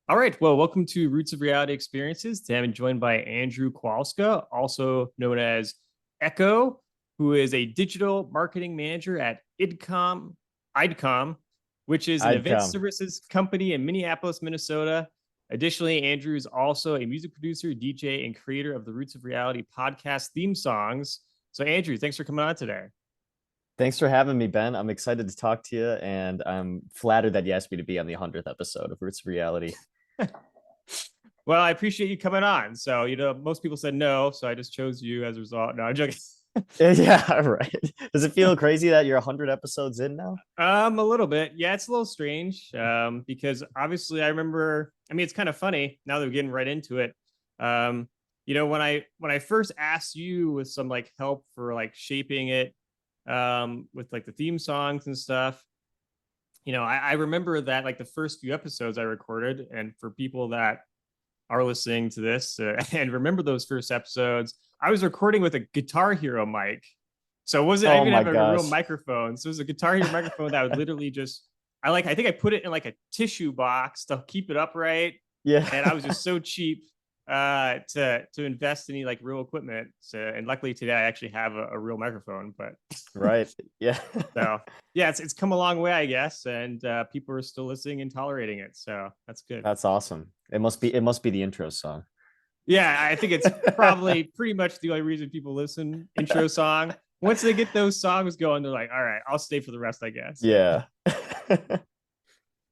All right. Well, welcome to Roots of Reality Experiences. Today I'm joined by Andrew Koalska, also known as Echo, who is a digital marketing manager at IDCOM, which is an I'd event come. services company in Minneapolis, Minnesota. Additionally, Andrew is also a music producer, DJ, and creator of the Roots of Reality podcast theme songs. So, Andrew, thanks for coming on today. Thanks for having me, Ben. I'm excited to talk to you, and I'm flattered that you asked me to be on the 100th episode of Roots of Reality. Well, I appreciate you coming on. So, most people said no, so I just chose you as a result. No, I'm joking. Yeah, right. Does it feel crazy that you're 100 episodes in now? A little bit. Yeah, it's a little strange. Because obviously I remember, I mean, it's kind of funny now that we're getting right into it. Um, when I first asked you with some like help for like shaping it, with like the theme songs and stuff, I remember that like the first few episodes I recorded, and for people that are listening to this and remember those first episodes, I was recording with a Guitar Hero mic. So it wasn't, I Oh didn't my have a real gosh. microphone. So it was a Guitar Hero microphone that would literally just, I think I put it in like a tissue box to keep it upright. Yeah. And I was just so cheap to invest in any like real equipment. So, and luckily today I actually have a real microphone, but Right. Yeah. so yeah, it's come a long way, I guess. And people are still listening and tolerating it. So that's good. That's awesome. It must be the intro song. Yeah, I think it's probably pretty much the only reason people listen. Intro song. Once they get those songs going, they're like, all right, I'll stay for the rest, I guess. Yeah.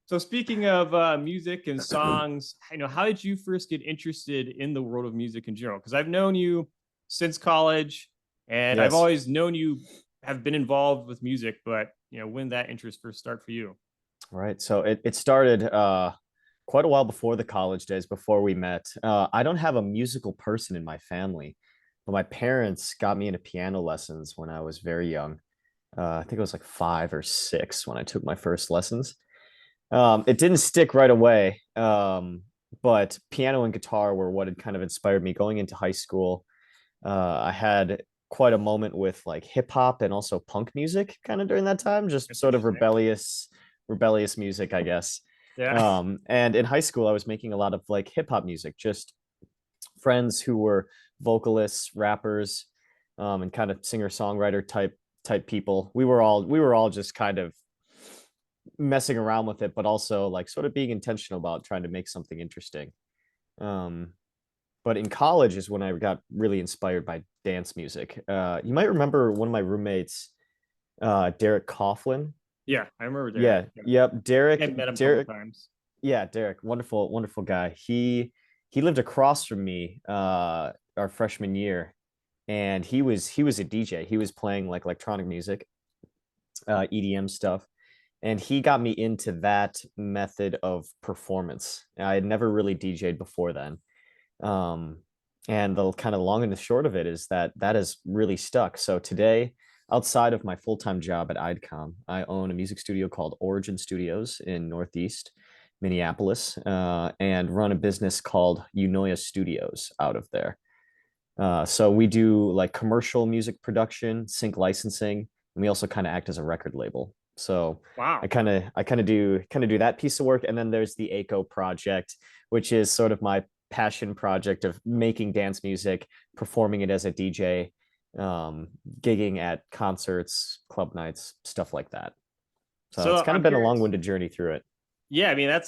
So speaking of music and songs, how did you first get interested in the world of music in general? Because I've known you since college, and I've Yes. always known you have been involved with music, but when did that interest first start for you? Right. So it started quite a while before the college days, before we met. I don't have a musical person in my family, but my parents got me into piano lessons when I was very young. I think it was like 5 or 6 when I took my first lessons. It didn't stick right away, but piano and guitar were what had kind of inspired me going into high school. I had quite a moment with like hip hop and also punk music kind of during that time, just That's sort of interesting. rebellious music, I guess. Yeah. And in high school, I was making a lot of like hip hop music, just friends who were vocalists, rappers, and kind of singer-songwriter type people. We were all just kind of messing around with it, but also like sort of being intentional about trying to make something interesting. Um, but in college is when I got really inspired by dance music. You might remember one of my roommates, Derek Coughlin. Yeah, I remember Derek. Yeah, Yeah. yep, I've met him a couple times. Yeah, Derek, wonderful guy. He lived across from me our freshman year, and he was a DJ. He was playing like electronic music, EDM stuff, and he got me into that method of performance. I had never really DJ'd before then. Um, and the kind of long and the short of it is that that has really stuck. So today, outside of my full-time job at IDCOM, I own a music studio called Origin Studios in Northeast Minneapolis, and run a business called Unoya Studios out of there. So we do like commercial music production, sync licensing, and we also kind of act as a record label. So I Wow. kind of do that piece of work, and then there's the ACO project, which is sort of my passion project of making dance music, performing it as a DJ, gigging at concerts, club nights, stuff like that. So So it's kind of I'm been a curious. long-winded journey through it. Yeah, I mean it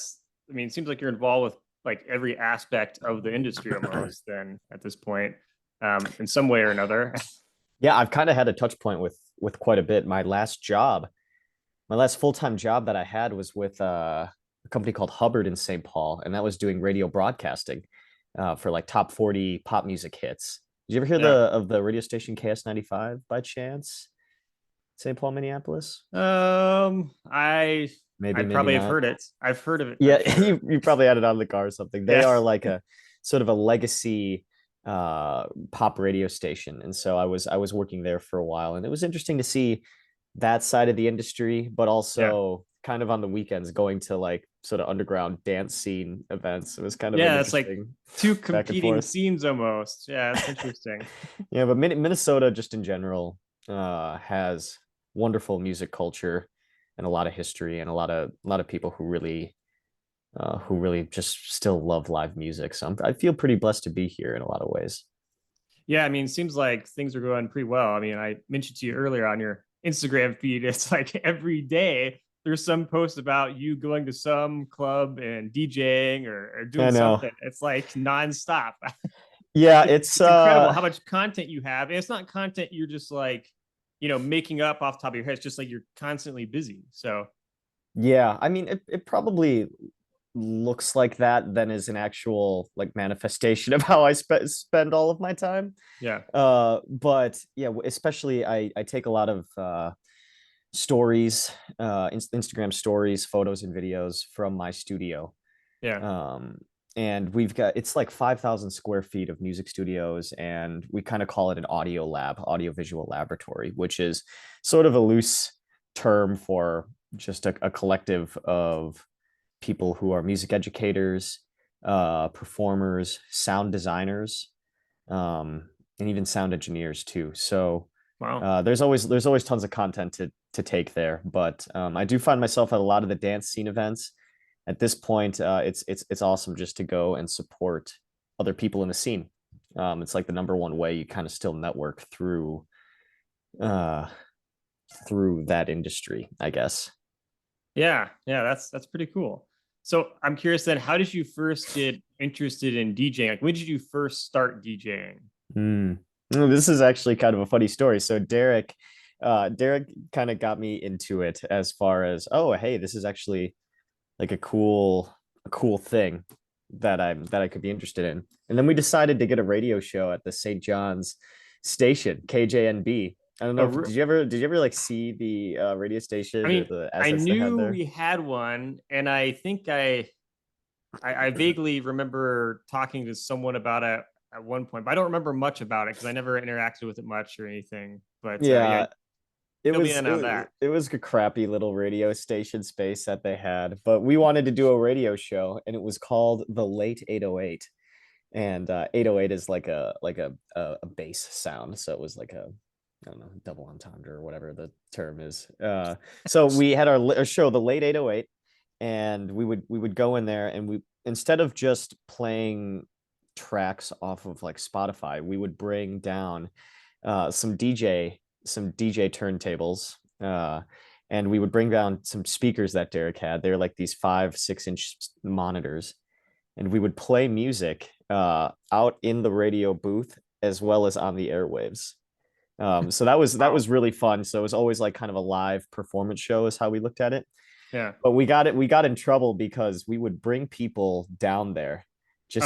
seems like you're involved with like every aspect of the industry almost then at this point, in some way or another. Yeah, I've kind of had a touch point with quite a bit. My last full-time job that I had was with a company called Hubbard in St. Paul, and that was doing radio broadcasting for like top 40 pop music hits. Did you ever hear Yeah. of the radio station KS95 by chance? St. Paul, Minneapolis? I Maybe probably have not. heard it. I've heard of it, I'm Yeah, sure. you probably had it on the car or something. They Yeah. are like a sort of a legacy pop radio station. And so I was working there for a while, and it was interesting to see that side of the industry, but Yeah. also kind of on the weekends going to like sort of underground dance scene events. It was kind of an Yeah, it's like interesting two back and competing forth. scenes almost. Yeah, that's interesting. Yeah, but Minnesota just in general has wonderful music culture and a lot of history and a lot of people who really who really just still love live music. So I feel pretty blessed to be here in a lot of ways. Yeah, I mean, it seems like things are going pretty well. I mean, I mentioned to you earlier on your Instagram feed, it's like every day there's some post about you going to some club and DJing or doing I know. something. It's like nonstop. Yeah, it's, it's it's incredible how much content you have. And it's not content you're just like, making up off the top of your head. It's just like you're constantly busy. So yeah, I mean it probably looks like that than is an actual like manifestation of how I spend all of my time. yeah, But yeah, especially I take a lot of stories, Instagram stories, photos and videos from my studio. yeah. Um, and we've got it's like 5,000 square feet of music studios, and we kind of call it an audio lab, audio visual laboratory, which is sort of a loose term for just a collective of people who are music educators, performers, sound designers, and even sound engineers too. So Wow. there's always tons of content to take there. But I do find myself at a lot of the dance scene events. At this point, it's awesome just to go and support other people in the scene. It's like the number one way you kind of still network uh, through that industry, I guess. Yeah, yeah, that's pretty cool. So I'm curious then, how did you first get interested in DJing? Like, when did you first start DJing? Mm. This is actually kind of a funny story. So Derek kind of got me into it as far as, oh, hey, this is actually like a cool thing that I could be interested in. And then we decided to get a radio show at the St. John's station, KJNB. I don't know Oh, if did you ever like see the radio I station or mean, the I assets they had knew there? we had one, and I think I vaguely remember talking to someone about it at one point, but I don't remember much about it because I never interacted with it much or anything. But yeah, Yeah, it fill me was in it on was that. it was a crappy little radio station space that they had, but we wanted to do a radio show, and it was called the Late 808. And 808 is like a bass sound, so it was like a, I don't know, double entendre or whatever the term is. So we had our show, the Late 808, and we would go in there, and we, instead of just playing tracks off of like Spotify, we would bring down some DJ turntables, and we would bring down some speakers that Derek had. They were like these 5 6 inch monitors, and we would play music out in the radio booth as well as on the airwaves. So that was Wow. really fun. So it was always like kind of a live performance show is how we looked at it. Yeah. But we got in trouble because we would bring people down there Oh,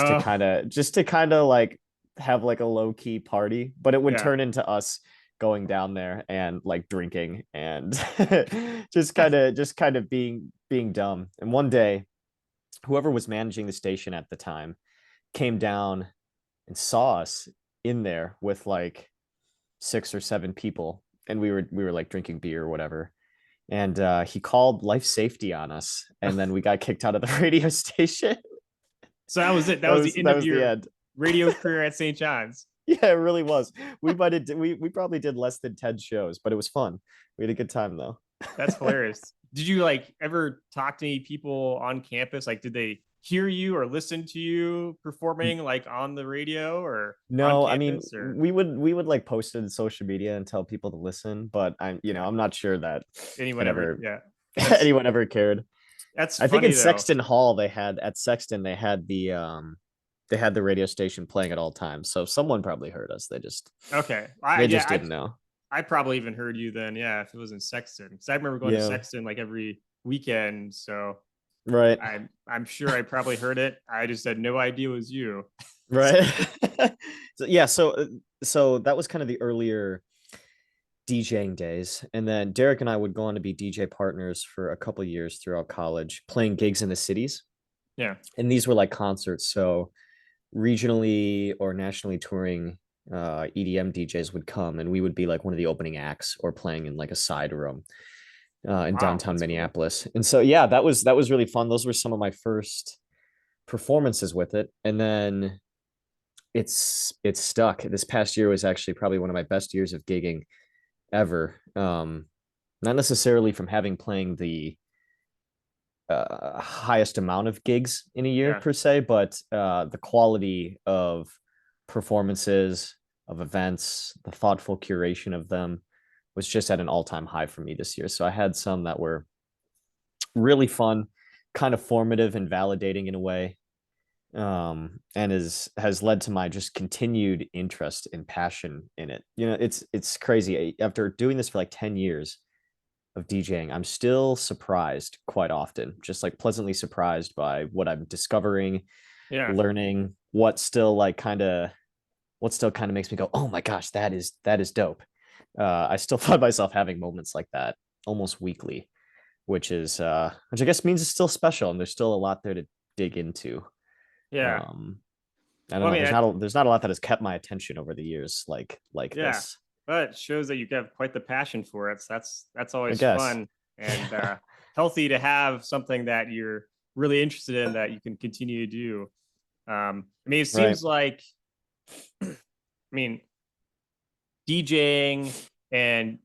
just to kind of like have like a low key party, but it would yeah. turn into us going down there and like drinking and just kind of being dumb. And one day, whoever was managing the station at the time came down and saw us in there with like 6 or 7 people, and we were like drinking beer or whatever, and he called life safety on us, and then we got kicked out of the radio station. So that was it. That that was the was end that of was the your end. radio career at St. John's. Yeah, it really was. We might have we probably did less than 10 shows, but it was fun. We had a good time though. That's hilarious. Did you like ever talk to any people on campus? Like, did they hear you or listen to you performing like on the radio or on No, I mean, campus or we would like post it in social media and tell people to listen, but yeah, I'm not sure that anyone it ever? ever Yeah, that's anyone ever cared. that's I think in funny though. Sexton Hall they had the radio station playing at all times. So someone probably heard us. Okay, They yeah, just didn't know. I probably even heard you then. Yeah, if it was in Sexton, because I remember going to Yeah. Sexton like every weekend. So Right. I'm sure I probably heard it. I just had no idea it was you. Right. So yeah, so that was kind of the earlier DJing days. And then Derek and I would go on to be DJ partners for a couple years throughout college, playing gigs in the cities. Yeah. And these were like concerts. So regionally or nationally touring EDM DJs would come, and we would be like one of the opening acts or playing in like a side room in Wow, downtown that's cool. Minneapolis. And so yeah, that was really fun. Those were some of my first performances with it. And then it's stuck. This past year was actually probably one of my best years of gigging ever. Not necessarily from having playing highest amount of gigs in a year Yeah. per se, but the quality of performances, of events, the thoughtful curation of them was just at an all-time high for me this year. So I had some that were really fun, kind of formative and validating in a way, and has led to my just continued interest and passion in it. You know, it's crazy. After doing this for like 10 years of DJing, I'm still surprised quite often, just like pleasantly surprised by what I'm discovering, Yeah. learning, what still kind of makes me go, oh my gosh, that is dope. I still find myself having moments like that almost weekly, which I guess means it's still special and there's still a lot there to dig into. Yeah. Um, I don't Well, I know. mean, There's not a lot that has kept my attention over the years, like yeah, this. but it shows that you have quite the passion for it. So that's I always guess. fun and healthy to have something that you're really interested in that you can continue to do. I mean, it Right. seems like, I mean, DJing and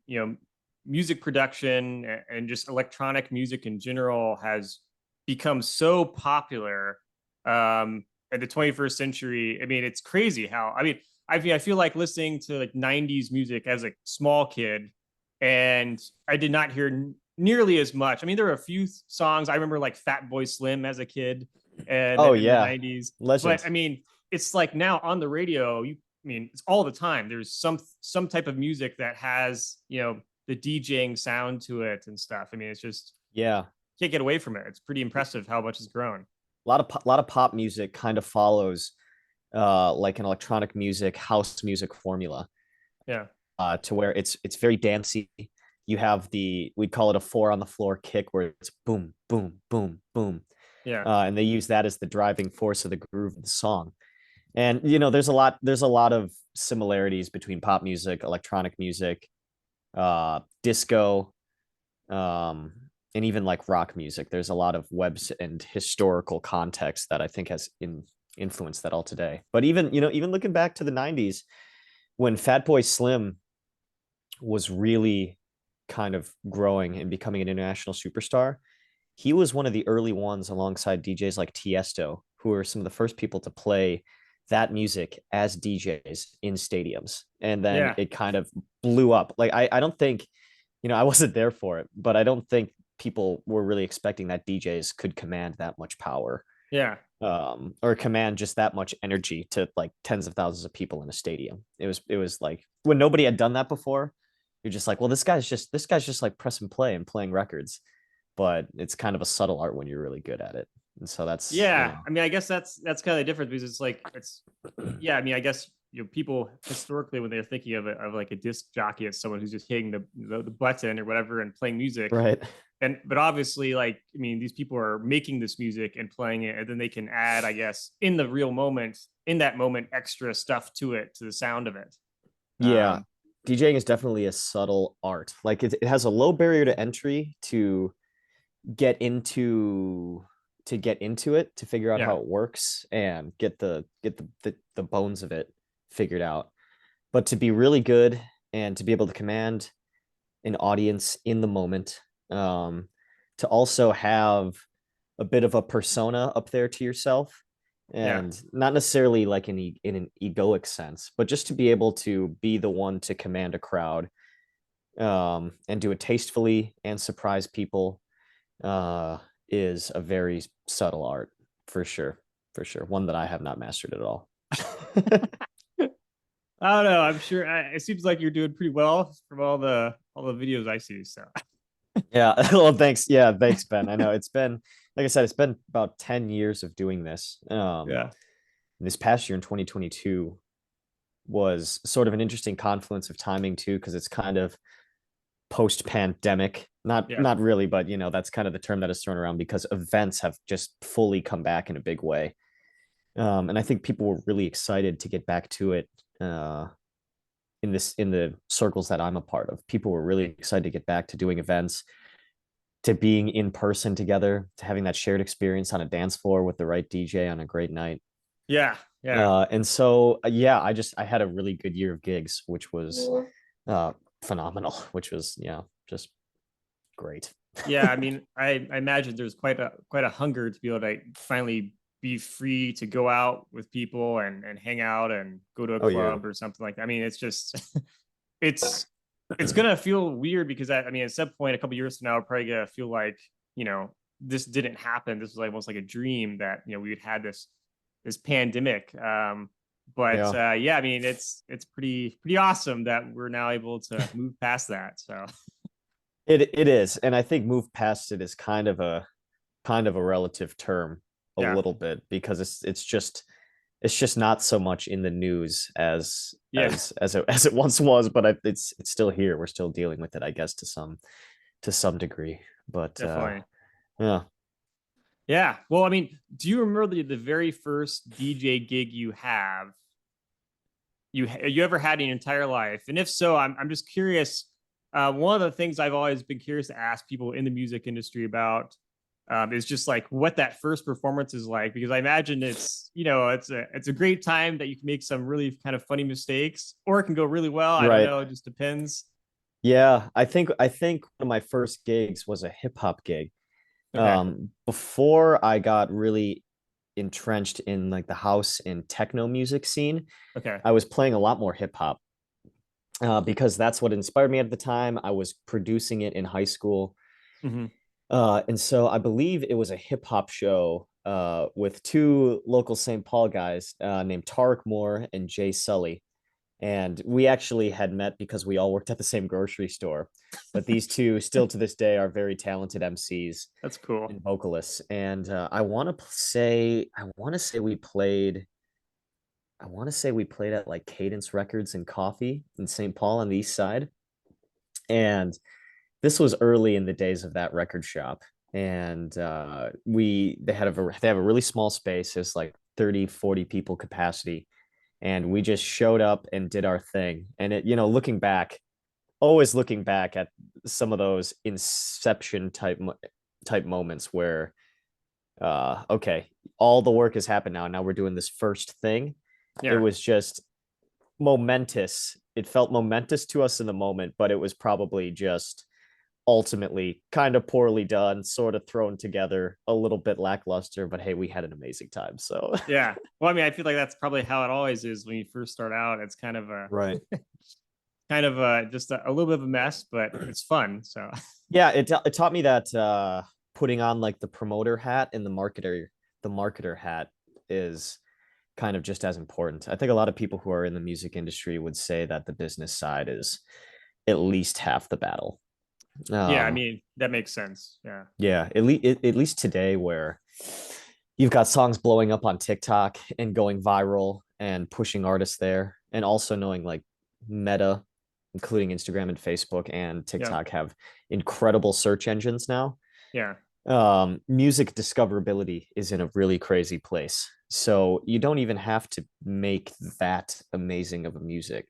music production and just electronic music in general has become so popular in the 21st century. I mean, it's crazy how I feel like listening to like 90s music as a small kid, and I did not hear nearly as much. I mean, there were a few songs I remember like Fat Boy Slim as a kid and Oh in the yeah. 90s, but Legend. I mean, it's like now on the radio, I mean, it's all the time. There's some type of music that has, the DJing sound to it and stuff. I mean, it's just Yeah. can't get away from it. It's pretty impressive how much it's grown. Lot of pop music kind of follows like an electronic music, house music formula, Yeah. to where it's very dancey. You have we'd call it a four on the floor kick where it's boom, boom, boom, boom. Yeah. And they use that as the driving force of the groove of the song. And you know, there's a lot of similarities between pop music, electronic music, disco, um, and even like rock music. There's a lot of webs and historical context that I think has influenced that all today. But even looking back to the 90s when Fatboy Slim was really kind of growing and becoming an international superstar, he was one of the early ones alongside DJs like Tiesto, who were some of the first people to play that music as DJs in stadiums. And then Yeah. it kind of blew up. Like I don't think, I wasn't there for it, but I don't think people were really expecting that DJs could command that much power, Yeah. or command just that much energy to like tens of thousands of people in a stadium. It was like when nobody had done that before, you're just like, well, this guy's just like press and play and playing records, but it's kind of a subtle art when you're really good at it. And so that's, Yeah. I mean, I guess that's kind of the difference because it's like yeah, I mean, I guess people historically when they're thinking of like a disc jockey as someone who's just hitting the button or whatever and playing music. right. And but obviously, like, I mean, these people are making this music and playing it, and then they can add, I guess, in the real moment, in that moment, extra stuff to it, to the sound of it. Yeah. Um, DJing is definitely a subtle art. Like it has a low barrier to entry get into get into it, to figure out yeah, how it works and get the bones of it figured out. But to be really good and to be able to command an audience in the moment, to also have a bit of a persona up there to yourself, yeah, and not necessarily like in an egoic sense, but just to be able to be the one to command a crowd, and do it tastefully and surprise people, uh, is a very subtle art, for sure, for sure. One that I have not mastered at all. I don't know. I'm sure it seems like you're doing pretty well from all the videos I see. So Yeah. Well, thanks. Yeah, thanks, Ben. I know it's been, like I said, it's been about 10 years of doing this. yeah, This past year in 2022 was sort of an interesting confluence of timing too, because it's kind of post-pandemic. Not yeah, not really, but that's kind of the term that is thrown around because events have just fully come back in a big way. And I think people were really excited to get back to it. In the circles that I'm a part of, people were really excited to get back to doing events, to being in person together, to having that shared experience on a dance floor with the right DJ on a great night. yeah, yeah. And so yeah, I had a really good year of gigs, which was phenomenal, which was, just great. Yeah, I mean, I imagine there's quite a hunger to be able to finally be free to go out with people and hang out and go to a Oh yeah. club or something like that. I mean, it's just it's it's gonna feel weird because I mean, at some point, a couple years from now, we're probably gonna feel like you know this didn't happen. This was like almost like a dream that we had this pandemic. But Yeah. yeah, I mean, it's pretty awesome that we're now able to move past that. So It is, and I think move past it is kind of a relative term a yeah, little bit because it's just not so much in the news yeah, as it once was, but it's still here. We're still dealing with it, I guess, to some degree. But definitely. yeah. Yeah. Well, I mean, do you remember the very first DJ gig you ever had in your entire life? And if so, I'm just curious. One of the things I've always been curious to ask people in the music industry about is just like what that first performance is like, because I imagine it's it's a great time that you can make some really kind of funny mistakes, or it can go really well. I don't Right. know. It just depends. Yeah, I think one of my first gigs was a hip hop gig. Okay. Before I got really entrenched in like the house and techno music scene, Okay. I was playing a lot more hip hop because that's what inspired me at the time. I was producing it in high school. Hmm. And so I believe it was a hip hop show with two local St. Paul guys named Tarek Moore and Jay Sully. And we actually had met because we all worked at the same grocery store. But these two, still to this day, are very talented MCs That's cool. and vocalists. And I want to say we played at like Cadence Records and Coffee in St. Paul on the East Side. And this was early in the days of that record shop. And they have a really small space. It's like 30, 40 people capacity. And we just showed up and did our thing. And looking back, always looking back at some of those inception type moments where okay, all the work has happened now. Now we're doing this first thing. It Yeah. was just momentous. It felt momentous to us in the moment, but it was probably just ultimately kind of poorly done, sort of thrown together, a little bit lackluster, but hey, we had an amazing time. So Yeah. Well, I mean, I feel like that's probably how it always is when you first start out. It's kind of a right. just a little bit of a mess, but it's fun. So Yeah, it taught me that putting on like the promoter hat and the marketer hat is kind of just as important. I think a lot of people who are in the music industry would say that the business side is at least half the battle. yeah, I Um, mean that makes sense. Yeah. yeah, at least today where you've got songs blowing up on TikTok and going viral and pushing artists there, and also knowing like Meta, including Instagram and Facebook and Yeah. TikTok, have incredible search engines now. Yeah. Music discoverability is in a really crazy place. So you don't even have to make that amazing of music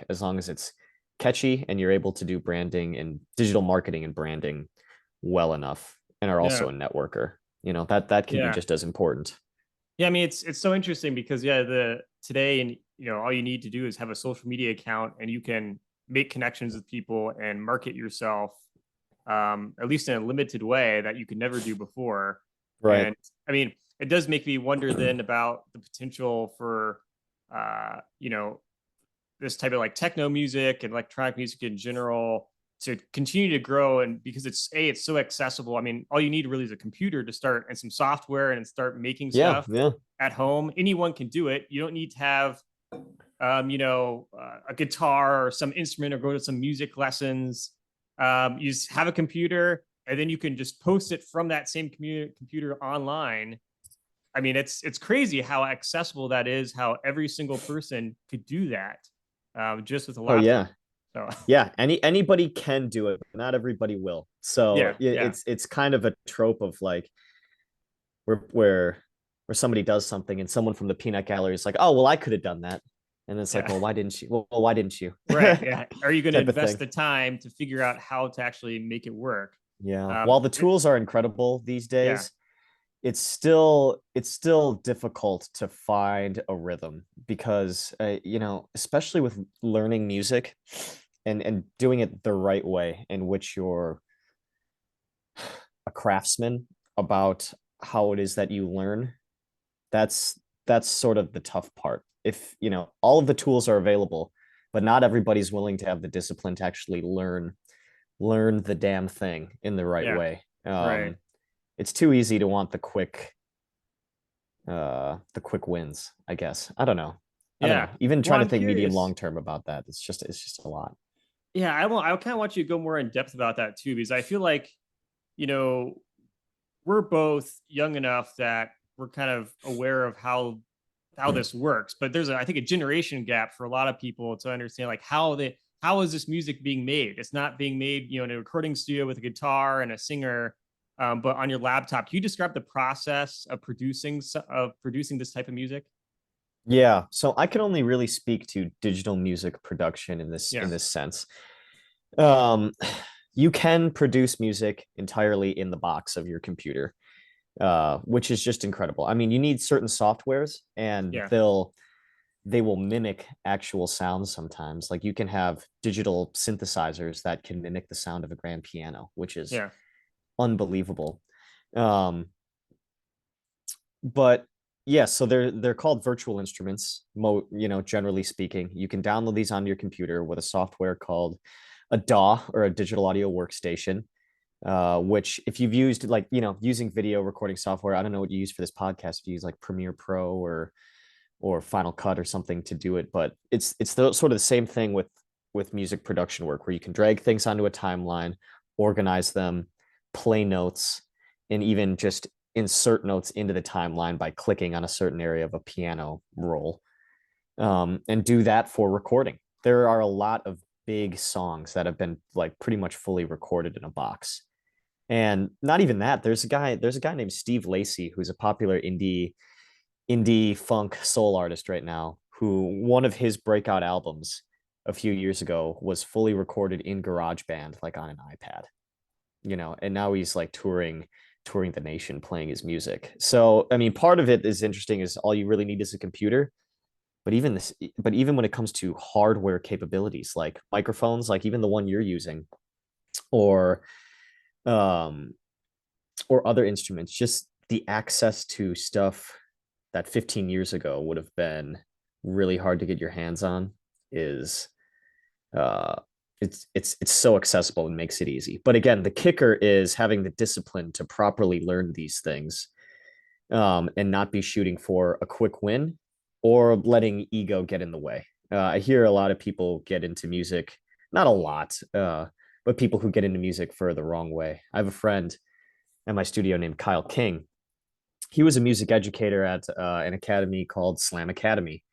as long as it's catchy and you're able to do branding and digital marketing and branding well enough and are Yeah. also a networker. That can be Yeah. just as important. Yeah. I mean, it's so interesting because yeah, the today and all you need to do is have a social media account and you can make connections with people and market yourself at least in a limited way that you could never do before. Right. And I mean, it does make me wonder then about the potential for, you know, this type of like techno music and electronic music in general to continue to grow. And because it's so accessible. I mean, all you need really is a computer to start and some software and start making Yeah, stuff yeah. at home. Anyone can do it. You don't need to have a guitar or some instrument or go to some music lessons. You just have a computer and then you can just post it from that same computer online. I mean, it's crazy how accessible that is, how every single person could do that just with a Oh laptop. yeah. So, Yeah, anybody can do it, but not everybody will. So yeah, yeah, it's kind of a trope of like where somebody does something and someone from the peanut gallery is like, oh well, I could have done that, and it's like, yeah. well, why didn't you? Well, why didn't you? Right. Yeah. Are you going to Type of invest thing. the time to figure out how to actually make it work? Yeah. While the It, tools are incredible these yeah. days, it's still difficult to find a rhythm because especially with learning music and doing it the right way in which you're a craftsman about how it is that you learn, that's that's sort of the tough part. If you know all of the tools are available, but not everybody's willing to have the discipline to actually learn the damn thing in the right Yeah. way. Right. It's too easy to want the quick wins, I guess. I don't Yeah. know. Even Well, trying to I'm think medium curious. long term about that, it's just a lot. Yeah, I kind of want you to go more in depth about that too, because I feel like, you know, we're both young enough that we're kind of aware of how this works, but there's I think a generation gap for a lot of people to understand like how is this music being made. It's not being made, you know, in a recording studio with a guitar and a singer, but on your laptop. Can you describe the process of producing this type of music? Yeah, so I can only really speak to digital music production Yeah. in this sense. Um, you can produce music entirely in the box of your computer, which is just incredible. I mean, you need certain softwares, and Yeah. they will mimic actual sounds sometimes. Like you can have digital synthesizers that can mimic the sound of a grand piano, which is Yeah. unbelievable. Um, but yeah, so they're called virtual instruments. Generally speaking, you can download these on your computer with a software called a DAW, or a digital audio workstation. Which if you've used, like, using video recording software, I don't know what you use for this podcast. If you use like Premiere Pro or Final Cut or something to do it, but it's sort of the same thing with music production work, where you can drag things onto a timeline, organize them, play notes, and even just insert notes into the timeline by clicking on a certain area of a piano roll, and do that for recording. There are a lot of big songs that have been like pretty much fully recorded in a box. And not even that, there's a guy named Steve Lacy, who's a popular indie funk soul artist right now, who one of his breakout albums a few years ago was fully recorded in GarageBand, like on an iPad, and now he's like touring the nation playing his music. So, I mean, part of it is interesting, is all you really need is a computer. But even when it comes to hardware capabilities, like microphones, like even the one you're using, or um or other instruments, just the access to stuff that 15 years ago would have been really hard to get your hands on is uh it's so accessible and makes it easy. But again, the kicker is having the discipline to properly learn these things, and not be shooting for a quick win or letting ego get in the way. I hear a lot of people get into music, not a lot, but people who get into music for the wrong way. I have a friend at my studio named Kyle King. He was a music educator at an academy called Slam Academy,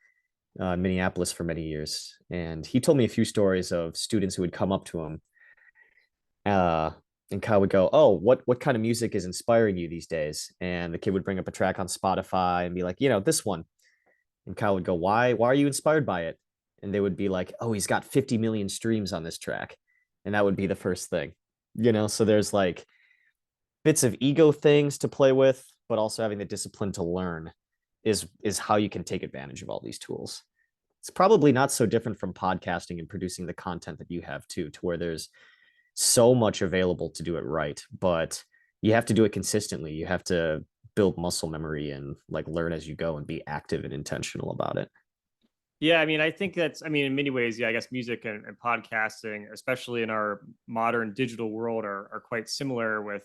in Minneapolis for many years. And he told me a few stories of students who would come up to him, uh, and Kyle would go, "Oh, what kind of music is inspiring you these days?" And the kid would bring up a track on Spotify and be like, "This one." And Kyle would go, "Why are you inspired by it?" And they would be like, "Oh, he's got 50 million streams on this track." And that would be the first thing. So there's like bits of ego things to play with, but also having the discipline to learn is how you can take advantage of all these tools. It's probably not so different from podcasting and producing the content that you have too, to where there's so much available to do it right, but you have to do it consistently. You have to build muscle memory and like learn as you go and be active and intentional about it. Yeah, I mean, I think that's, I mean, in many ways, yeah, I guess music and podcasting, especially in our modern digital world, are quite similar with,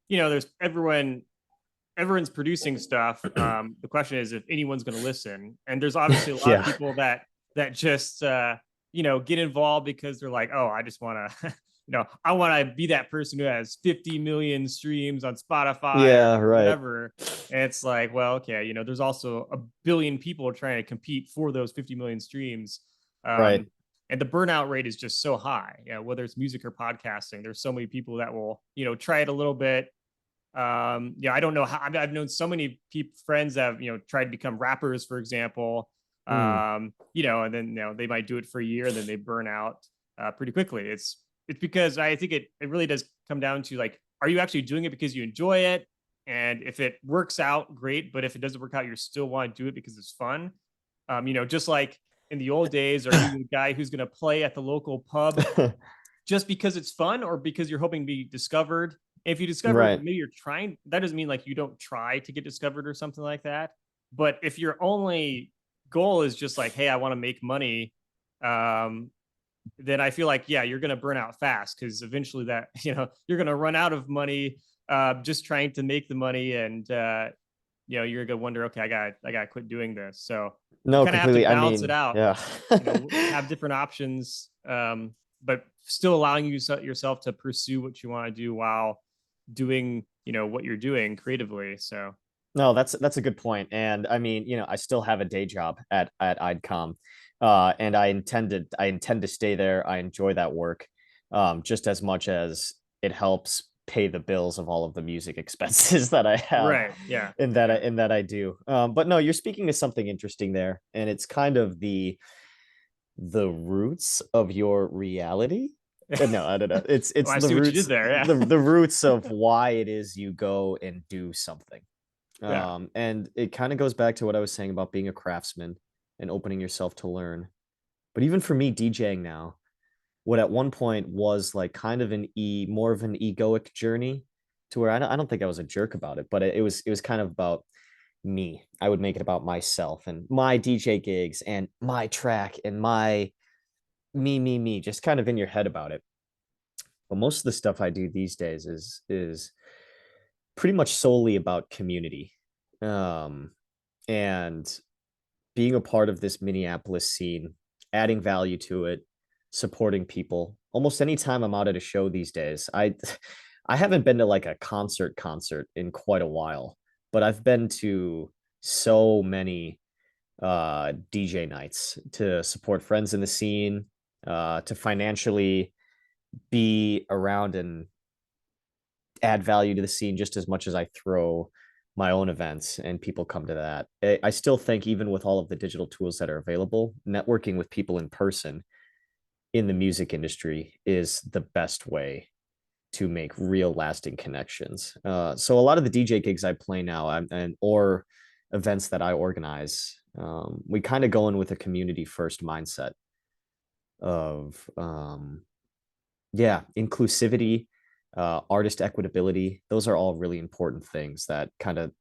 you know, there's everyone's producing stuff. The question is if anyone's going to listen. And there's obviously a lot of Yeah. people that just you know, get involved because they're like, oh, I just want to, you know, I want to be that person who has 50 million streams on Spotify Yeah, or right. whatever. And it's like, well, okay, you know, there's also a billion people trying to compete for those 50 million streams. Right. Um, and the burnout rate is just so high. You know, whether it's music or podcasting, there's so many people that will, you know, try it a little bit. Yeah, I don't know how. I've known so many friends that have, you know, tried to become rappers, for example. Mm. You know, and then, you know, they might do it for a year and then they burn out pretty quickly. It's because I think it really does come down to like, are you actually doing it because you enjoy it? And if it works out, great. But if it doesn't work out, you still want to do it because it's fun. You know, just like in the old days, are you the guy who's going to play at the local pub just because it's fun, or because you're hoping to be discovered? If you discover Right. maybe you're trying, that doesn't mean like you don't try to get discovered or something like that. But if your only goal is just like, hey, I want to make money, um, then I feel like, yeah, you're going to burn out fast because eventually that, you're going to run out of money just trying to make the money. And, you're going to wonder, okay, I got to quit doing this. So you No, kind of have to completely. I balance it mean, out, yeah. have different options, but still allowing yourself to pursue what you want to do while doing, what you're doing creatively. So, No, that's a good point. And I mean, I still have a day job at IDCOM, and I intend to stay there. I enjoy that work, just as much as it helps pay the bills of all of the music expenses that I have, right. Yeah. and Yeah. that I do. But no, you're speaking to something interesting there, and it's kind of the roots of your reality. No, I don't know. It's Well, I the see what you did roots there. Yeah. the roots of why it is you go and do something. Yeah. And it kind of goes back to what I was saying about being a craftsman and opening yourself to learn. But even for me, DJing now, what at one point was like kind of more of an egoic journey, to where I don't think I was a jerk about it, but it was kind of about me. I would make it about myself and my DJ gigs and my track and my me, just kind of in your head about it. But most of the stuff I do these days is pretty much solely about community. Um, and being a part of this Minneapolis scene, adding value to it, supporting people. Almost anytime I'm out at a show these days, I haven't been to like a concert in quite a while, but I've been to so many DJ nights to support friends in the scene, to financially be around and add value to the scene just as much as I throw my own events and people come to that. I still think, even with all of the digital tools that are available, networking with people in person in the music industry is the best way to make real lasting connections. So a lot of the DJ gigs I play now, and or events that I organize, we kind of go in with a community first mindset of yeah, inclusivity, artist equitability. Those are all really important things that kind of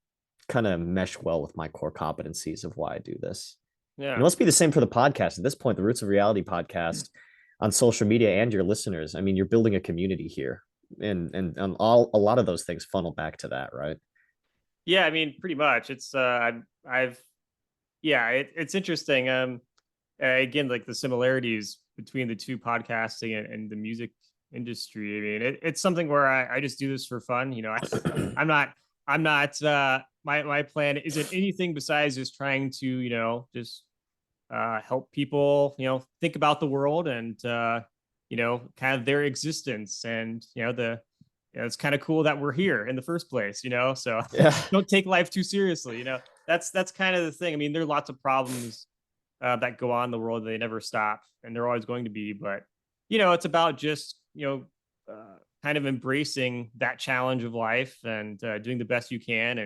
mesh well with my core competencies of why I do this. And it Yeah. must be the same for the podcast. At this point, the Roots of Reality podcast on social media and your listeners. I mean, you're building a community here, and all a lot of those things funnel back to that, right? Yeah. I mean, pretty much. It's I've yeah. It's interesting. Again, like the similarities between the two podcasting and the music industry. I mean, it's something where I just do this for fun. I'm not I'm not my plan isn't anything besides just trying to just help people think about the world and kind of their existence and it's kind of cool that we're here in the first place, so Yeah, don't take life too seriously. That's kind of the thing. I mean, there are lots of problems that go on in the world. They never stop and they're always going to be, but it's about just kind of embracing that challenge of life and doing the best you can,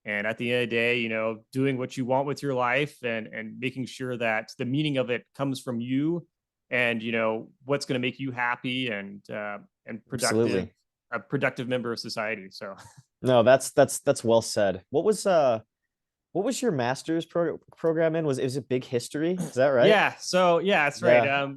and at the end of the day, doing what you want with your life and making sure that the meaning of it comes from you and what's going to make you happy and productive, absolutely. a productive member of society. So No, that's well said. What was your master's program in? Was it big history? Is that right? yeah, so yeah, that's right. Yeah.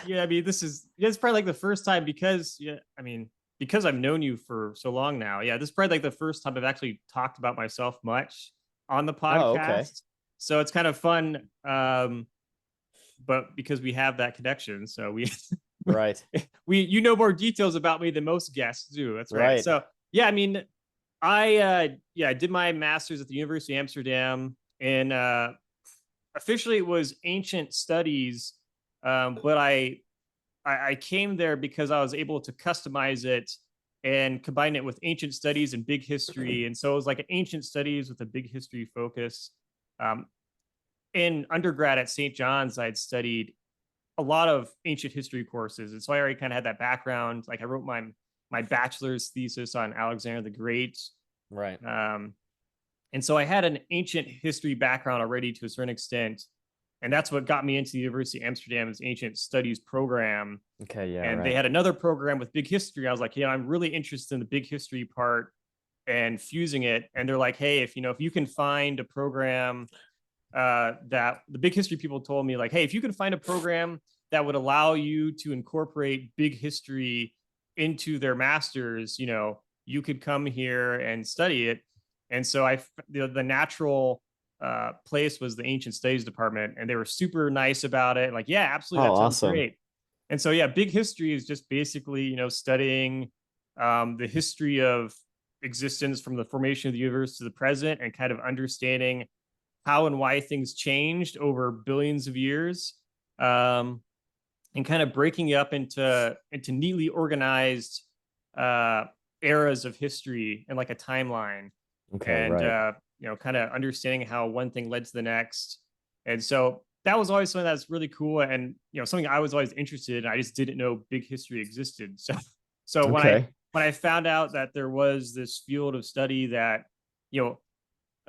Yeah, I mean, it's probably like the first time because yeah, I mean, because I've known you for so long now. Yeah, this is probably like the first time I've actually talked about myself much on the Oh, okay. podcast. So it's kind of fun. But because we have that connection, so we Right. we more details about me than most guests do. That's right. Right. So yeah, I mean, I did my master's at the University of Amsterdam in officially it was ancient studies, but I came there because I was able to customize it and combine it with ancient studies and big history, and so it was like an ancient studies with a big history focus. Um, in undergrad at St. John's, I'd studied a lot of ancient history courses, and so I already kind of had that background. Like I wrote my bachelor's thesis on Alexander the Great, Right. um, and so I had an ancient history background already to a certain extent, and that's what got me into the University of Amsterdam's ancient studies program. Okay, yeah, And they right. had another program with big history. I was like, I'm really interested in the big history part and fusing it. And they're like, hey, if you can find a program that the big history people told me, like, hey, if you can find a program that would allow you to incorporate big history into their masters, you could come here and study it. And so the natural place was the ancient studies department, and they were super nice about it. Like, yeah, absolutely, Oh, that sounds awesome. great. And so, yeah, big history is just basically, studying the history of existence from the formation of the universe to the present, and kind of understanding how and why things changed over billions of years, um, and kind of breaking it up into neatly organized uh, eras of history and like a timeline, Okay, and right. kind of understanding how one thing led to the next. And so that was always something that's really cool, and something I was always interested in. I just didn't know big history existed. So Okay. when I found out that there was this field of study that you know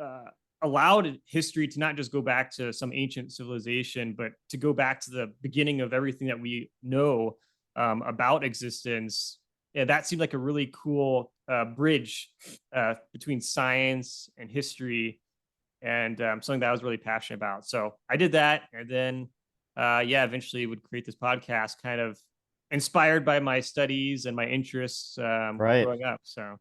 uh, allowed history to not just go back to some ancient civilization, but to go back to the beginning of everything that we know about existence. Yeah, that seemed like a really cool bridge between science and history, and something that I was really passionate about. So I did that, and then yeah, eventually would create this podcast, kind of inspired by my studies and my interests Right. growing up. So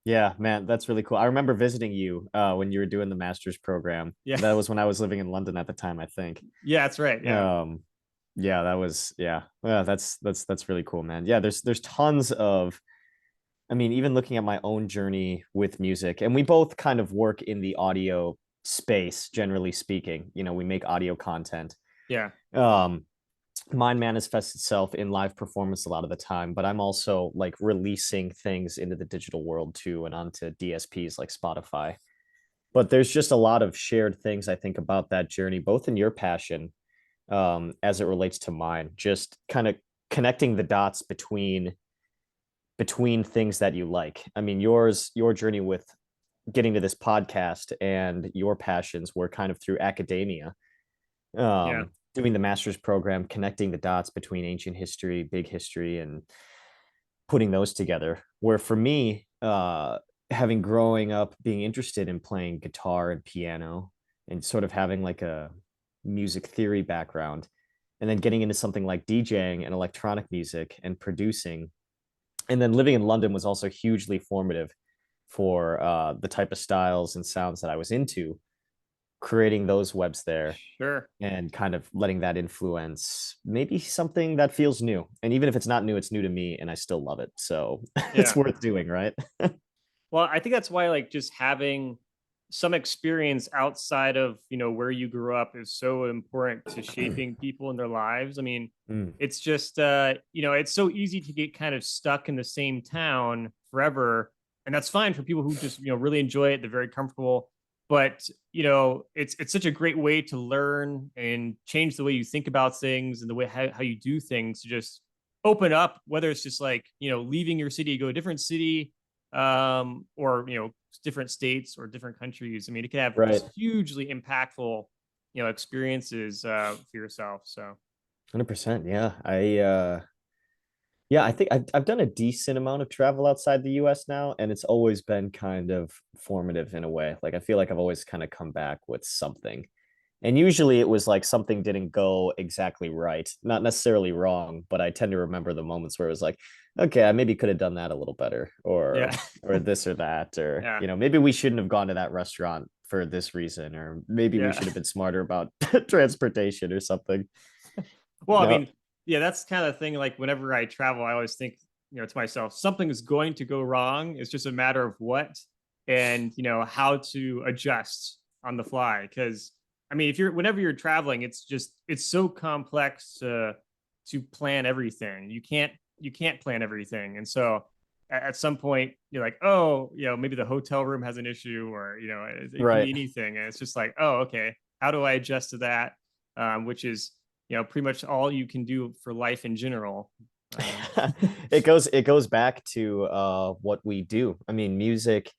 Yeah, man, that's really cool. I remember visiting you when you were doing the master's program. yeah, That was when I was living in London at the time, I think. yeah, that's right. Yeah, Um, yeah, that was yeah. Yeah, that's really cool, man. Yeah, there's tons of I mean, even looking at my own journey with music, and we both kind of work in the audio space, generally speaking. We make audio content. yeah, Um, Mine manifests itself in live performance a lot of the time, but I'm also like releasing things into the digital world too and onto DSPs like Spotify. But there's just a lot of shared things I think about that journey, both in your passion as it relates to mine, just kind of connecting the dots between things that you like. I mean, your journey with getting to this podcast and your passions were kind of through academia, yeah. doing the master's program, connecting the dots between ancient history, big history, and putting those together. Where for me, having growing up being interested in playing guitar and piano and sort of having like a music theory background, and then getting into something like DJing and electronic music and producing, and then living in London was also hugely formative for the type of styles and sounds that I was into, creating those webs there Sure. and kind of letting that influence maybe something that feels new. And even if it's not new, it's new to me and I still love it. So it's Yeah. worth doing, right? Well, I think that's why, like, just having some experience outside of, where you grew up is so important to shaping people in their lives. I mean, Mm, it's just it's so easy to get kind of stuck in the same town forever. And that's fine for people who just, really enjoy it. They're very comfortable. But, it's such a great way to learn and change the way you think about things and the way how you do things, to just open up, whether it's just like, leaving your city, go to a different city, or different states or different countries. I mean, it can have right. just hugely impactful experiences for yourself. So 100%. Yeah. Yeah, I think I've done a decent amount of travel outside the US now, and it's always been kind of formative in a way. Like I feel like I've always kind of come back with something. And usually it was like something didn't go exactly right. Not necessarily wrong, but I tend to remember the moments where it was like, okay, I maybe could have done that a little better, yeah. or this or that, or Yeah, maybe we shouldn't have gone to that restaurant for this reason, or maybe we yeah. should have been smarter about transportation or something. Well, I No, mean, yeah, that's kind of the thing. Like, whenever I travel, I always think, to myself, something is going to go wrong. It's just a matter of what, and how to adjust on the fly. Because I mean, if you're whenever you're traveling, it's so complex to plan everything. You can't plan everything, and so at some point you're like, oh, maybe the hotel room has an issue, or it can be right. anything, and it's just like, oh, okay, how do I adjust to that? Which is pretty much all you can do for life in general. Um, It goes back to what we do. I mean, music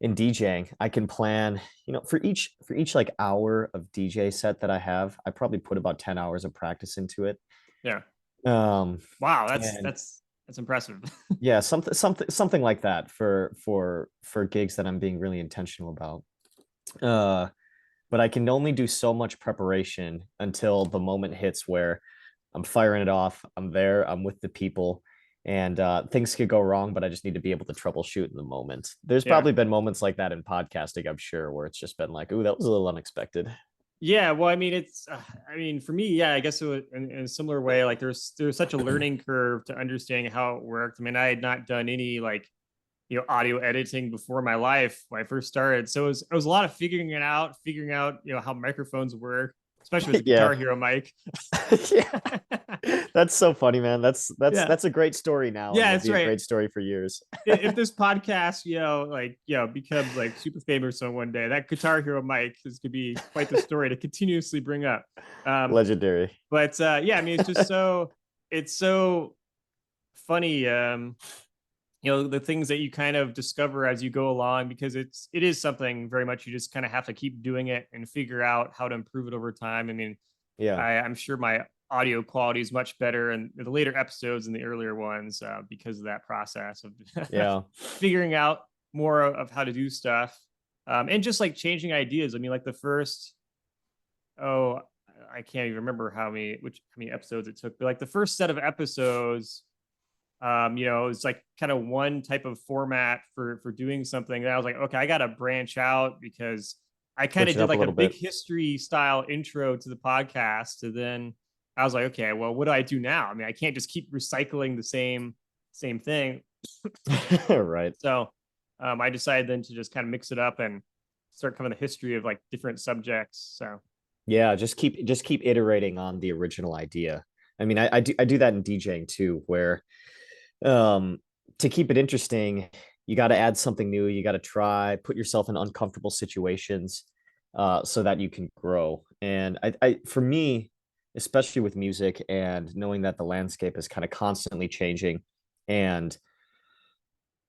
and DJing, I can plan, for each like hour of DJ set that I have, I probably put about 10 hours of practice into it. yeah, Wow, and that's impressive. yeah, something like that for gigs that I'm being really intentional about. Uh, but I can only do so much preparation until the moment hits where I'm firing it off. I'm there. I'm with the people, and things could go wrong, but I just need to be able to troubleshoot in the moment. There's Yeah. probably been moments like that in podcasting, I'm sure, where it's just been like, "Ooh, that was a little unexpected." Yeah, well, I mean, I mean, for me, yeah, I guess it was in a similar way. Like, there's such a learning curve to understanding how it worked. I mean, I had not done any like audio editing before my life when I first started, so it was a lot of figuring out how microphones work, especially with the Yeah, Guitar Hero mic. yeah, that's so funny, man. Yeah, That's a great story now, and yeah, will that's be a right. great story for years. If this podcast, like, becomes like super famous on one day, that Guitar Hero mic is could be quite the story to continuously bring up. Um, Legendary. but yeah, I mean, it's so funny. The things that you kind of discover as you go along, because it is something very much you just kind of have to keep doing it and figure out how to improve it over time. I mean, Yeah, I'm sure my audio quality is much better in the later episodes than the earlier ones, because of that process of yeah. figuring out more of how to do stuff, and just like changing ideas. I mean, like the first, oh, I can't even remember how many episodes it took, but like the first set of episodes, it's like kind of one type of format for doing something. And I was like, okay, I got to branch out, because I kind Switch of it did up a like a little big bit. history style intro to the podcast, and then I was like, okay, well, what do I do now? I mean, I can't just keep recycling the same thing. Right. So I decided then to just kind of mix it up and start covering the history of like different subjects. So Yeah, just keep iterating on the original idea. I mean, I do that in DJing too, where um to keep it interesting, you got to add something new, you got to try, put yourself in uncomfortable situations so that you can grow. And I for me, especially with music and knowing that the landscape is kind of constantly changing, and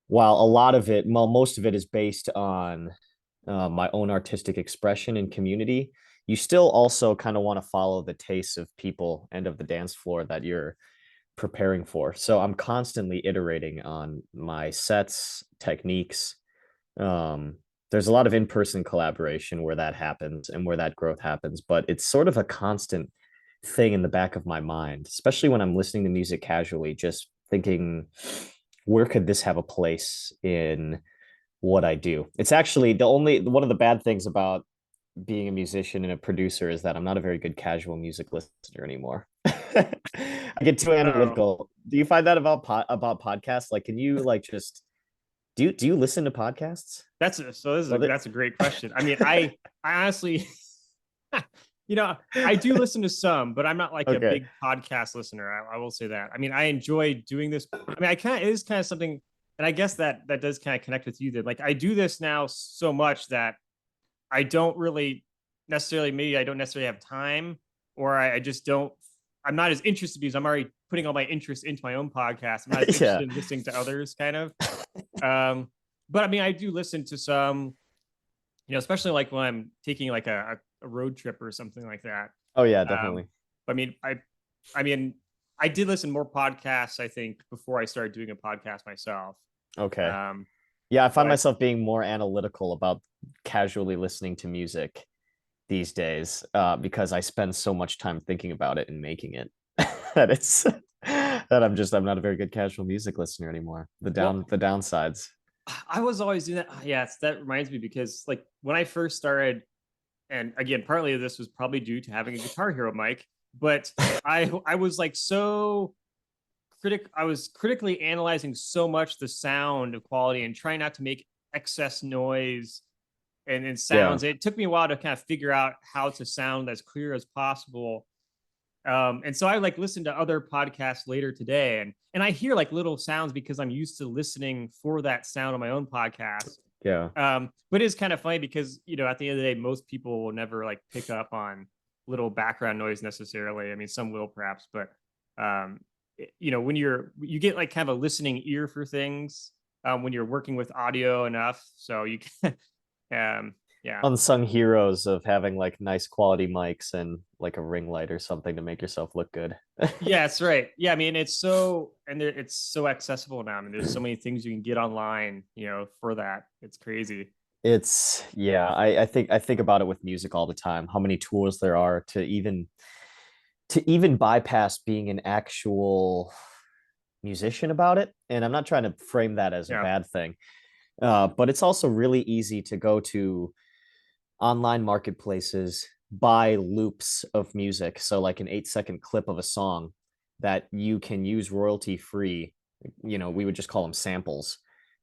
while a lot of it, well, most of it is based on my own artistic expression and community, you still also kind of want to follow the tastes of people and of the dance floor that you're preparing for. So I'm constantly iterating on my sets, techniques. Um, there's a lot of in-person collaboration where that happens and where that growth happens, but it's sort of a constant thing in the back of my mind, especially when I'm listening to music casually, just thinking, where could this have a place in what I do? It's actually the only one of the bad things about being a musician and a producer is that I'm not a very good casual music listener anymore. I get too oh, analytical. Do you find that about podcasts? Like, can you like just do you listen to podcasts? that's a great question. I mean, I honestly, you know, I do listen to some, but I'm not like a Okay. big podcast listener. I will say that. I mean, I enjoy doing this. I mean, it is kind of something, and I guess that does kind of connect with you. That like I do this now so much that I don't really necessarily, maybe I don't necessarily have time, or I just don't. I'm not as interested because I'm already putting all my interest into my own podcast. I'm not as Yeah. interested in listening to others, kind of. Um, but I mean, I do listen to some, especially like when I'm taking like a road trip or something like that. Oh yeah, Um, definitely. I mean, I mean, I did listen more podcasts, I think, before I started doing a podcast myself. Okay. Um, Yeah, I find but myself being more analytical about casually listening to music these days because I spend so much time thinking about it and making it that it's that I'm not a very good casual music listener anymore. well, The downsides. I was always doing that. Yeah, that reminds me, because like when I first started, and again, partly of this was probably due to having a Guitar Hero mic, but I was like I was critically analyzing so much the sound quality and trying not to make excess noise and Yeah. sounds. It took me a while to kind of figure out how to sound as clear as possible. And so I like listened to other podcasts later today, and I hear like little sounds because I'm used to listening for that sound on my own podcast. Yeah. But it's kind of funny because at the end of the day, most people will never like pick up on little background noise necessarily. I mean, some will perhaps, but when you get like kind of a listening ear for things, when you're working with audio enough, so you can. Yeah. unsung heroes of having like nice quality mics and like a ring light or something to make yourself look good. Yeah, that's right. Yeah, I mean, it's so accessible now. I mean, there's so many things you can get online, for that. It's crazy. It's yeah, I think about it with music all the time, how many tools there are to even bypass being an actual musician about it. And I'm not trying to frame that as a Yeah. bad thing. But it's also really easy to go to online marketplaces, buy loops of music. So, like an 8-second clip of a song that you can use royalty free. We would just call them samples.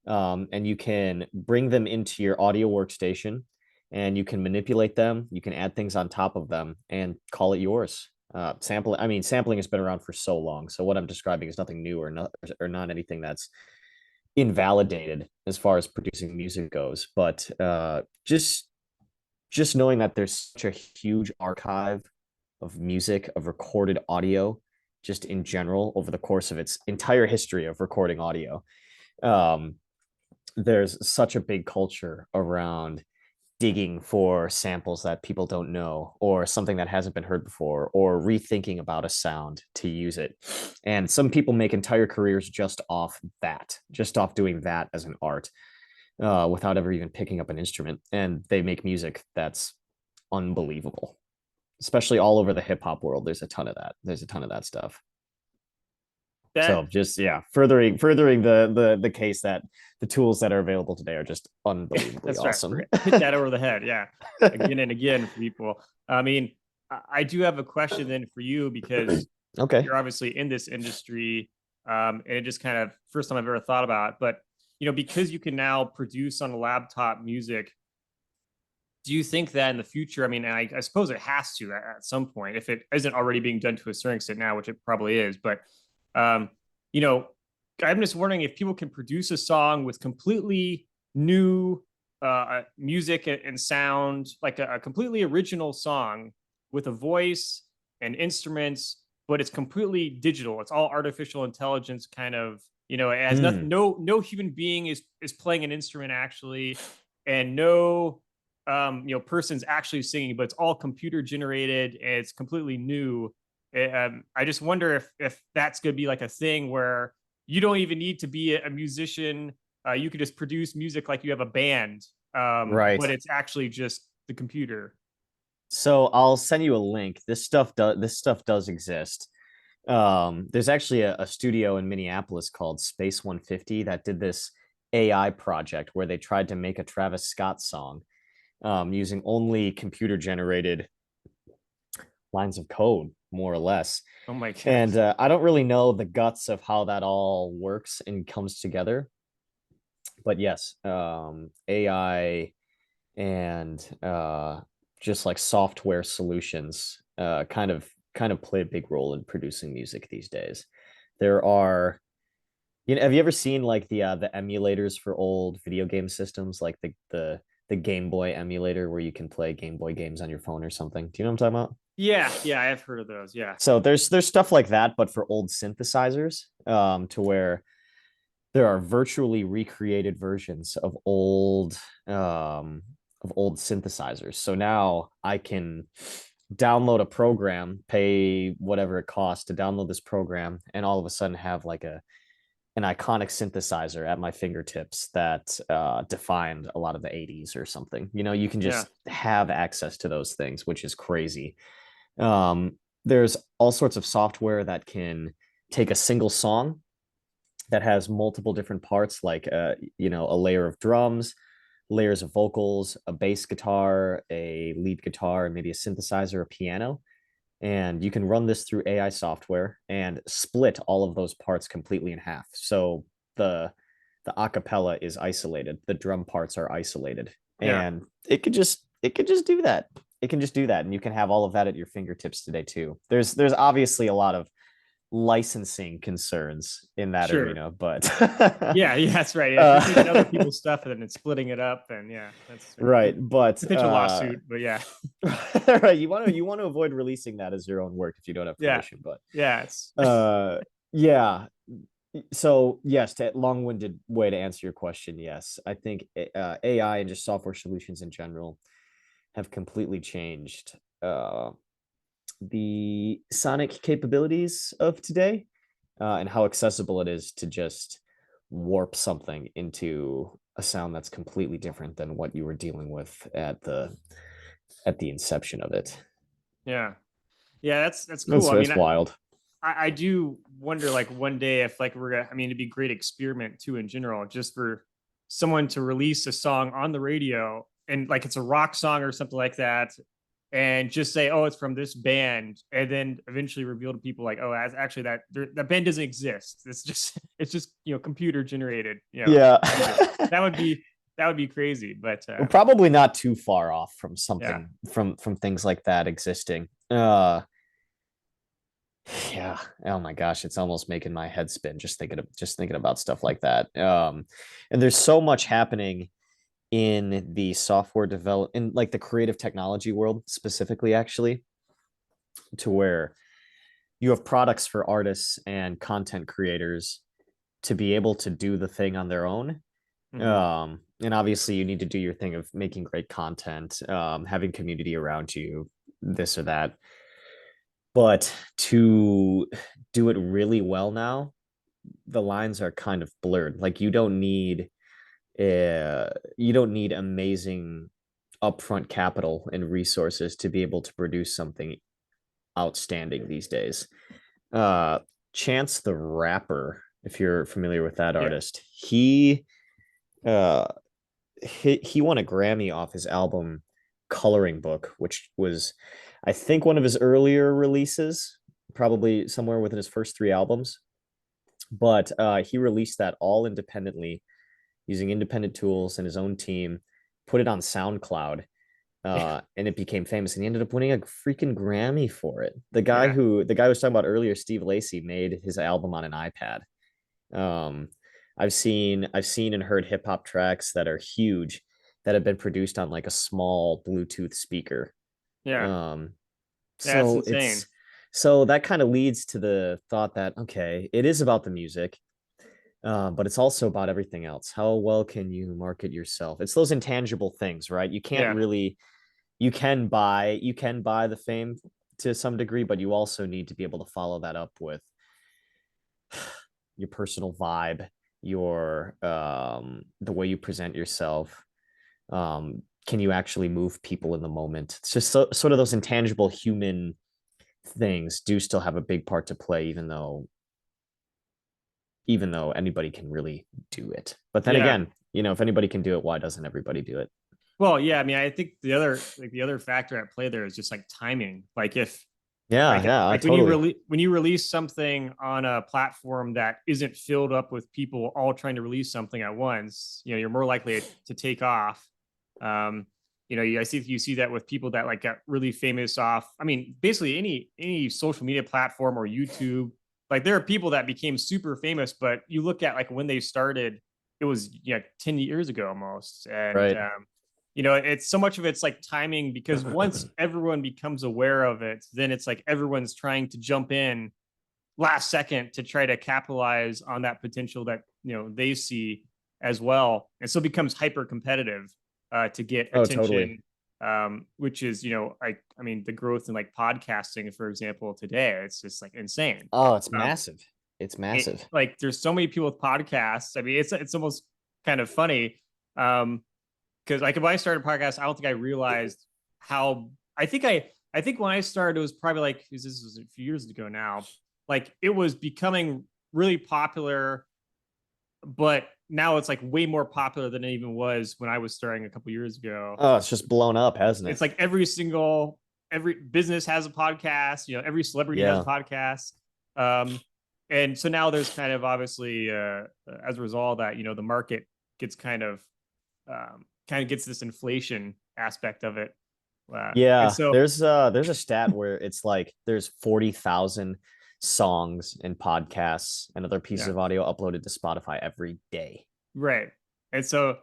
And you can bring them into your audio workstation and you can manipulate them. You can add things on top of them and call it yours. Sampling has been around for so long. So, what I'm describing is nothing new or not anything that's invalidated as far as producing music goes, but just knowing that there's such a huge archive of music, of recorded audio, just in general over the course of its entire history of recording audio. um, there's such a big culture around digging for samples that people don't know or something that hasn't been heard before or rethinking about a sound to use it. And some people make entire careers just off doing that as an art, without ever even picking up an instrument. And they make music that's unbelievable, especially all over the hip hop world. There's a ton of that. There's a ton of that stuff. That So just yeah, furthering the case that the tools that are available today are just unbelievably that's right. awesome. Hit that over the head. Yeah. Again and again for people. I mean, I do have a question then for you because Okay. you're obviously in this industry. And it just kind of first time I've ever thought about it. But because you can now produce on a laptop music, do you think that in the future, I mean, I suppose it has to at some point, if it isn't already being done to a certain extent now, which it probably is, but um, you know, I'm just wondering if people can produce a song with completely new music and sound, like a completely original song with a voice and instruments, but it's completely digital. It's all artificial intelligence kind of, it has nothing, Mm, no human being is playing an instrument actually, and no person's actually singing, but it's all computer generated and it's completely new. I just wonder if that's going to be like a thing where you don't even need to be a musician. You could just produce music like you have a band, but right. it's actually just the computer. So I'll send you a link. This stuff does exist. There's actually a studio in Minneapolis called Space 150 that did this AI project where they tried to make a Travis Scott song, using only computer generated lines of code, more or less. Oh my And goodness. I don't really know the guts of how that all works and comes together. But yes, AI and just like software solutions kind of play a big role in producing music these days. There are, have you ever seen like the emulators for old video game systems, like the Game Boy emulator where you can play Game Boy games on your phone or something? Do you know what I'm talking about? Yeah, I've heard of those. Yeah, So there's stuff like that, but for old synthesizers, to where there are virtually recreated versions of old synthesizers. So now I can download a program, pay whatever it costs to download this program, and all of a sudden have like an iconic synthesizer at my fingertips that defined a lot of the 80s or something. You can yeah, just have access to those things, which is crazy. There's all sorts of software that can take a single song that has multiple different parts, like a layer of drums, layers of vocals, a bass guitar, a lead guitar, and maybe a synthesizer, a piano. And you can run this through AI software and split all of those parts completely in half. So the the acapella is isolated, the drum parts are isolated, yeah. and it could just do that. It can just do that, and you can have all of that at your fingertips today too. There's obviously a lot of licensing concerns in that Sure. arena, but Yeah, that's right. If you're taking other uh, people's stuff and then it's splitting it up, and yeah, that's a right, but potential lawsuit. But yeah, right, you want to avoid releasing that as your own work if you don't have yeah, permission, but yeah. It's uh yeah, So yes, to long-winded way to answer your question, yes, I think AI and just software solutions in general have completely changed the sonic capabilities of today, and how accessible it is to just warp something into a sound that's completely different than what you were dealing with at the inception of it. Yeah. Yeah, that's cool. I mean, That's wild. I do wonder like one day if like we're gonna, I mean, it'd be a great experiment too in general, just for someone to release a song on the radio and like it's a rock song or something like that, and just say, oh, it's from this band, and then eventually reveal to people like, oh, that's actually that band doesn't exist. It's just it's just computer generated, Yeah. music. That would be that would be crazy. But We're probably not too far off from yeah, something from things like that existing. Yeah. Oh my gosh, it's almost making my head spin just thinking about stuff like that. And there's so much happening in the software develop in like the creative technology world specifically, actually, to where you have products for artists and content creators to be able to do the thing on their own. hmm, And obviously you need to do your thing of making great content, having community around you, this or that. But to do it really well now, the lines are kind of blurred. Like you don't need amazing upfront capital and resources to be able to produce something outstanding these days. Uh, Chance the Rapper, if you're familiar with that yeah, artist, uh he won a Grammy off his album Coloring Book, which was, I think, one of his earlier releases, probably somewhere within his first three albums. But he released that all independently using independent tools and his own team, put it on SoundCloud, yeah, and it became famous. And he ended up winning a freaking Grammy for it. yeah, The guy I was talking about earlier, Steve Lacy, made his album on an iPad. Um, I've seen and heard hip hop tracks that are huge that have been produced on like a small Bluetooth speaker. yeah. Um, That's so insane. that kind of leads to the thought that okay, it is about the music, but it's also about everything else. How well can you market yourself? It's those intangible things, right? You can't Yeah, really you can buy the fame to some degree, but you also need to be able to follow that up with your personal vibe, your the way you present yourself. Can you actually move people in the moment? It's just sort of those intangible human things do still have a big part to play, even though anybody can really do it. But then yeah. again, if anybody can do it, why doesn't everybody do it? Well, yeah. I mean, I think the other factor at play there is just like timing. Like if Yeah, yeah, when you totally. release something on a platform that isn't filled up with people all trying to release something at once, you're more likely to take off. Um, I see you see that with people that like got really famous off. I mean, basically any social media platform or YouTube. Like there are people that became super famous, but you look at like when they started, it was 10 years ago almost, and Right. it's so much of it's like timing, because once everyone becomes aware of it, then it's like everyone's trying to jump in last second to try to capitalize on that potential that they see as well, and so it becomes hyper competitive to get Oh, totally. attention, which is I mean the growth in like podcasting, for example, today it's just like insane. Oh, it's um, massive. It's massive. like there's so many people with podcasts. I mean it's almost kind of funny, because like if I started a podcast, I don't think I realized how. I think when I started, it was probably like this was a few years ago now. Like it was becoming really popular, but now it's like way more popular than it even was when I was starting a couple years ago. Oh, it's just blown up, hasn't it? It's like every business has a podcast. Every celebrity has a Yeah. podcast. Um, and so now there's kind of obviously as a result of that, the market gets kind of gets this inflation aspect of it. And Yeah, so, there's a stat where it's like there's 40,000 songs and podcasts and other pieces yeah, of audio uploaded to Spotify every day. right. And so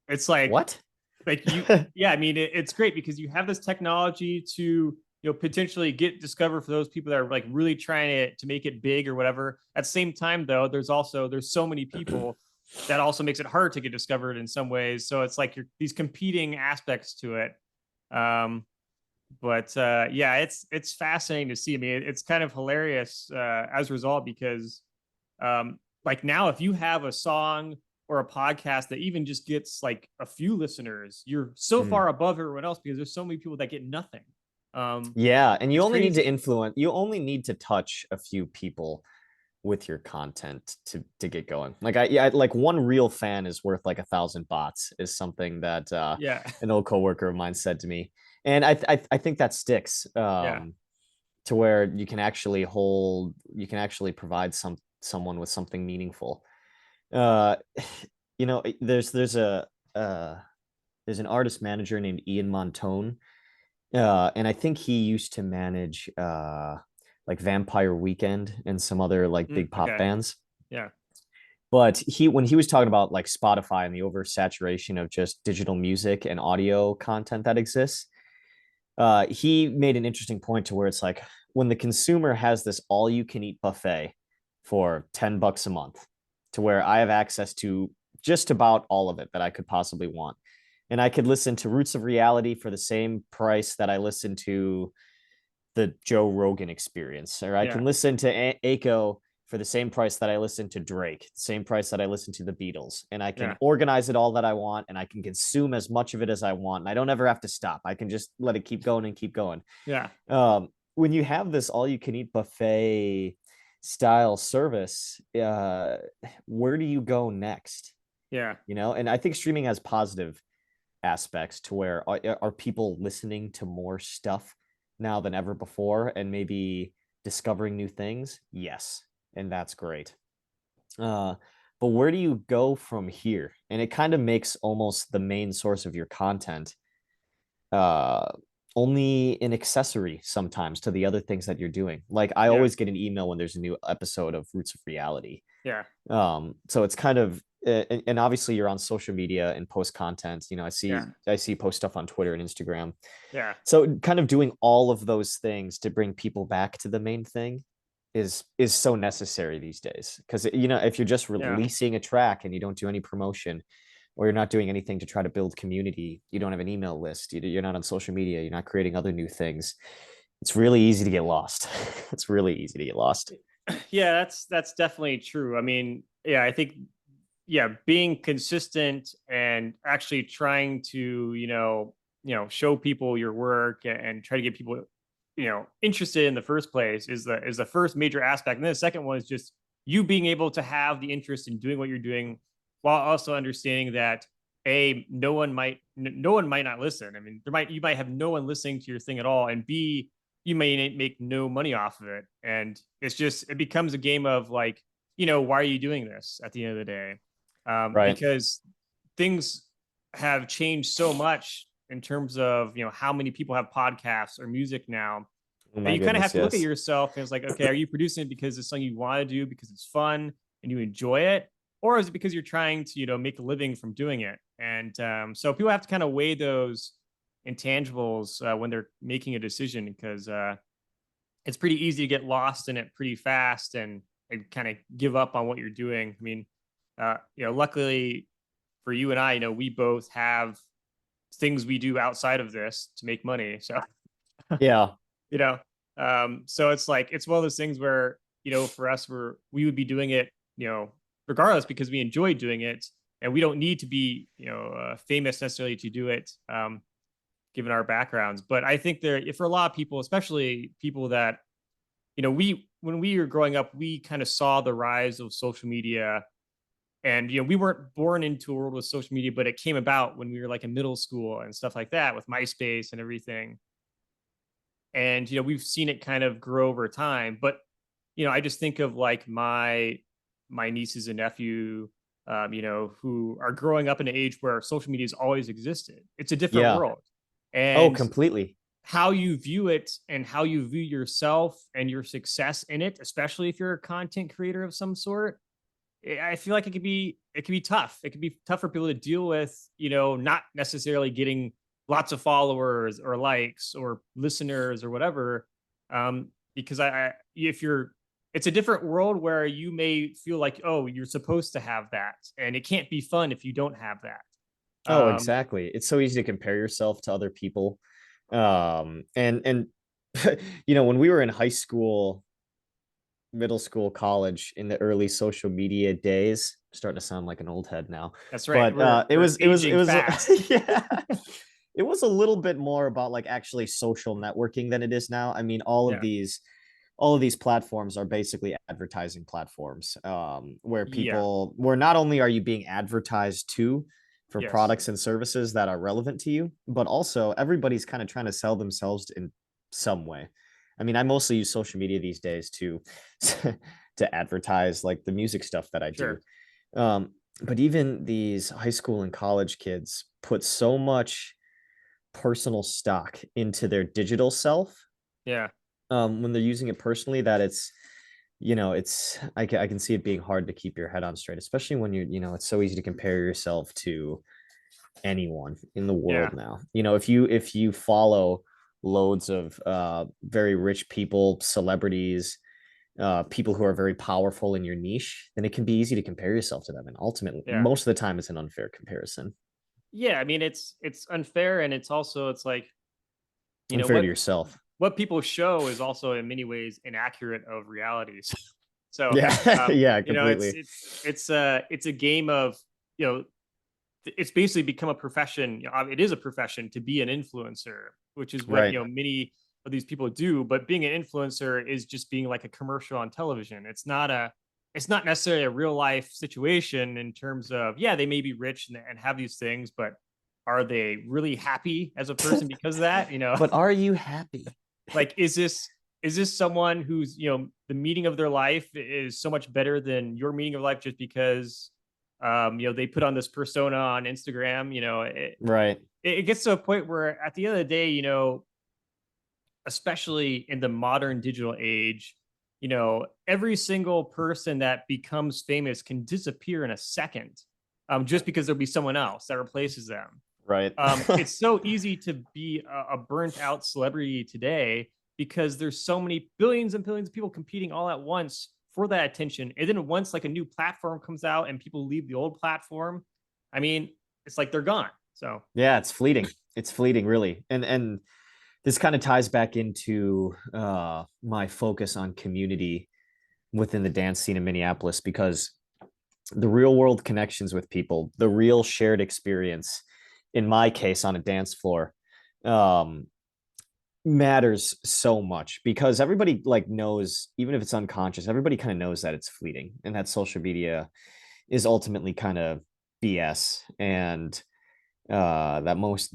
it's like What? you, yeah, I mean, it's great because you have this technology to, potentially get discovered for those people that are like really trying to make it big or whatever. At the same time, though, there's so many people that also makes it hard to get discovered in some ways. So it's like these competing aspects to it. Um, but yeah, it's fascinating to see. I mean, it's kind of hilarious as a result because like now, if you have a song or a podcast that even just gets like a few listeners, you're so Mm. far above everyone else because there's so many people that get nothing. Yeah, and you It's only need to crazy. influence. You only need to touch a few people with your content to get going. Like like one real fan is worth like 1,000 bots is something that Yeah, an old coworker of mine said to me, and I think that sticks. yeah, To where you can actually provide someone with something meaningful. Uh, uh, there's an artist manager named Ian Montone, and I think he used to manage like Vampire Weekend and some other like big pop okay, bands. yeah, But when he was talking about like Spotify and the oversaturation of just digital music and audio content that exists, he made an interesting point to where it's like when the consumer has this all you can eat buffet for $10 a month, to where I have access to just about all of it that I could possibly want. And I could listen to Roots of Reality for the same price that I listen to the Joe Rogan Experience, or I yeah, can listen to Aiko for the same price that I listen to Drake, same price that I listen to the Beatles, and I can yeah, organize it all that I want, and I can consume as much of it as I want, and I don't ever have to stop. I can just let it keep going and keep going. yeah, When you have this all-you-can-eat buffet style service, where do you go next? yeah, And I think streaming has positive aspects to where are people listening to more stuff now than ever before and maybe discovering new things? Yes, and that's great. uh but where do you go from here? And it kind of makes almost the main source of your content uh only an accessory sometimes to the other things that you're doing. Like I yeah, always get an email when there's a new episode of Roots of Reality. yeah, So it's kind of and obviously you're on social media and post content. yeah, I see post stuff on Twitter and Instagram. yeah, So kind of doing all of those things to bring people back to the main thing is so necessary these days. Because if you're just yeah, releasing a track and you don't do any promotion, or you're not doing anything to try to build community, you don't have an email list, you're not on social media, you're not creating other new things, it's really easy to get lost. It's really easy to get lost. yeah. That's definitely true. I mean, yeah, I think yeah, being consistent and actually trying to show people your work and try to get people interested in the first place is the first major aspect. And then the second one is just you being able to have the interest in doing what you're doing while also understanding that no one might not listen. I mean, you might have no one listening to your thing at all, and b, you may make no money off of it, and it becomes a game of like, why are you doing this at the end of the day? Right. Because things have changed so much in terms of how many people have podcasts or music now Oh that my you kind of goodness, have to look at yes. yourself and it's like, okay, are you producing it because it's something you want to do because it's fun and you enjoy it, or is it because you're trying to make a living from doing it? And so people have to kind of weigh those intangibles when they're making a decision, because it's pretty easy to get lost in it pretty fast and kind of give up on what you're doing. I mean, luckily for you and I, we both have things we do outside of this to make money. So, Yeah. you know, so it's like, it's one of those things where, for us, we would be doing it, regardless because we enjoy doing it and we don't need to be, famous necessarily to do it. Given our backgrounds. But I think if for a lot of people, especially people that, when we were growing up, we kind of saw the rise of social media, and we weren't born into a world with social media, but it came about when we were like in middle school and stuff like that with MySpace and everything. And we've seen it kind of grow over time. But I just think of like my nieces and nephew, who are growing up in an age where social media has always existed. It's a different Yeah. world, Oh, and completely. how you view it and how you view yourself and your success in it, especially if you're a content creator of some sort, I feel like it could be tough. It could be tough for people to deal with, not necessarily getting lots of followers or likes or listeners or whatever. Because if you're, it's a different world where you may feel like, oh, you're supposed to have that, and it can't be fun if you don't have that. Oh, exactly. It's so easy to compare yourself to other people. And when we were in high school, middle school, college, in the early social media days, I'm starting to sound like an old head now. That's right. But We're it aging was fast. yeah. It was a little bit more about like actually social networking than it is now. I mean, Yeah. all of these platforms are basically advertising platforms, Yeah. where not only are you being advertised to for Yes. products and services that are relevant to you, but also everybody's kind of trying to sell themselves in some way. I mean, I mostly use social media these days to to advertise like the music stuff that I do. Sure. Um, but even these high school and college kids put so much personal stock into their digital self, Yeah. when they're using it personally, that I can see it being hard to keep your head on straight, especially when it's so easy to compare yourself to anyone in the Yeah. world now. If you follow loads of very rich people, celebrities, people who are very powerful in your niche, then it can be easy to compare yourself to them. And ultimately, Yeah. most of the time, it's an unfair comparison. Yeah. I mean, it's unfair, and it's also, it's like, you know Unfair to what yourself. what people show is also in many ways inaccurate of realities. So, Yeah, yeah, it's completely. it's a game of, you know it's basically become a profession. It is a profession to be an influencer, which is what, Right. many of these people do. But being an influencer is just being like a commercial on television. It's not necessarily a real life situation in terms of, yeah, they may be rich and have these things, but are they really happy as a person because of that? But are you happy? Like, is this someone who's, the meaning of their life is so much better than your meaning of life just because they put on this persona on Instagram? Right. It gets to a point where at the end of the day, especially in the modern digital age, every single person that becomes famous can disappear in a second, just because there'll be someone else that replaces them. Right. It's so easy to be a burnt out celebrity today because there's so many billions and billions of people competing all at once for that attention. And then once like a new platform comes out and people leave the old platform, I mean, it's like they're gone. So Yeah, it's fleeting. It's fleeting, really. And this kind of ties back into my focus on community within the dance scene in Minneapolis, because the real world connections with people, the real shared experience, in my case on a dance floor, um, matters so much, because everybody like knows, even if it's unconscious, everybody kind of knows that it's fleeting and that social media is ultimately kind of BS, and that most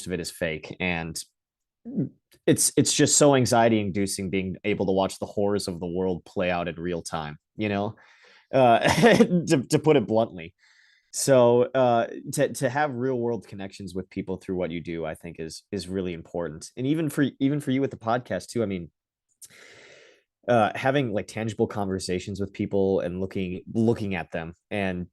of it is fake, and it's just so anxiety inducing being able to watch the horrors of the world play out in real time, to put it bluntly. So to have real world connections with people through what you do, I think is really important. And even for you with the podcast too, I mean, having like tangible conversations with people and looking at them and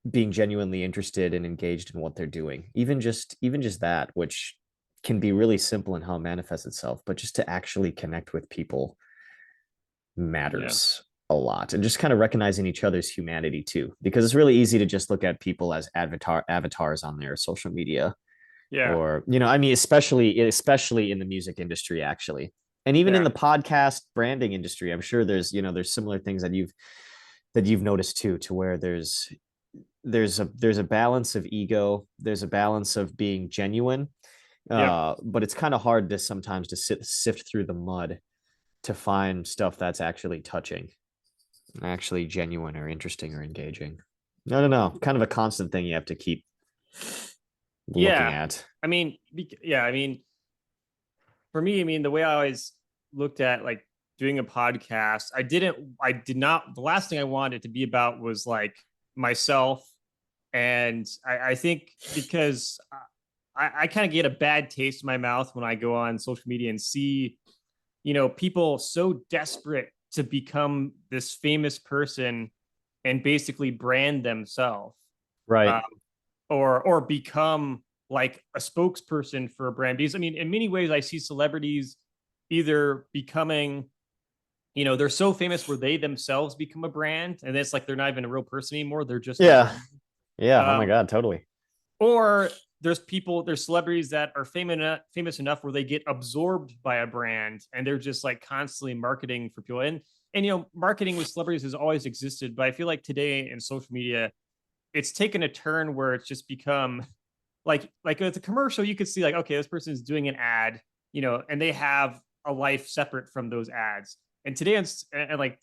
being genuinely interested and engaged in what they're doing, even just that, which can be really simple in how it manifests itself, but just to actually connect with people yeah, matters a lot, and just kind of recognizing each other's humanity too, because it's really easy to just look at people as avatars on their social media, yeah, or I mean, especially in the music industry, actually, and even in yeah, the podcast branding industry. I'm sure there's similar things that you've noticed too, to where there's a balance of ego, there's a balance of being genuine, yep, but it's kind of hard to sometimes to sift through the mud to find stuff that's actually touching, actually genuine or interesting or engaging. I don't know, kind of a constant thing you have to keep looking yeah. at. I mean, yeah. I mean, for me, I mean, the way I always looked at like doing a podcast, I did not, the last thing I wanted it to be about was like myself. And I think because I kind of get a bad taste in my mouth when I go on social media and see, people so desperate to become this famous person and basically brand themselves, Right. um, or become. like a spokesperson for a brand. Because I mean, in many ways, I see celebrities either becoming, they're so famous where they themselves become a brand, and it's like they're not even a real person anymore. They're just a Yeah. brand. Yeah. Oh my Um, God, totally. or there's celebrities that are famous enough where they get absorbed by a brand and they're just like constantly marketing for people. And marketing with celebrities has always existed, but I feel like today in social media, it's taken a turn where it's just become like with a commercial, you could see like, okay, this person is doing an ad, and they have a life separate from those ads. And today, and like,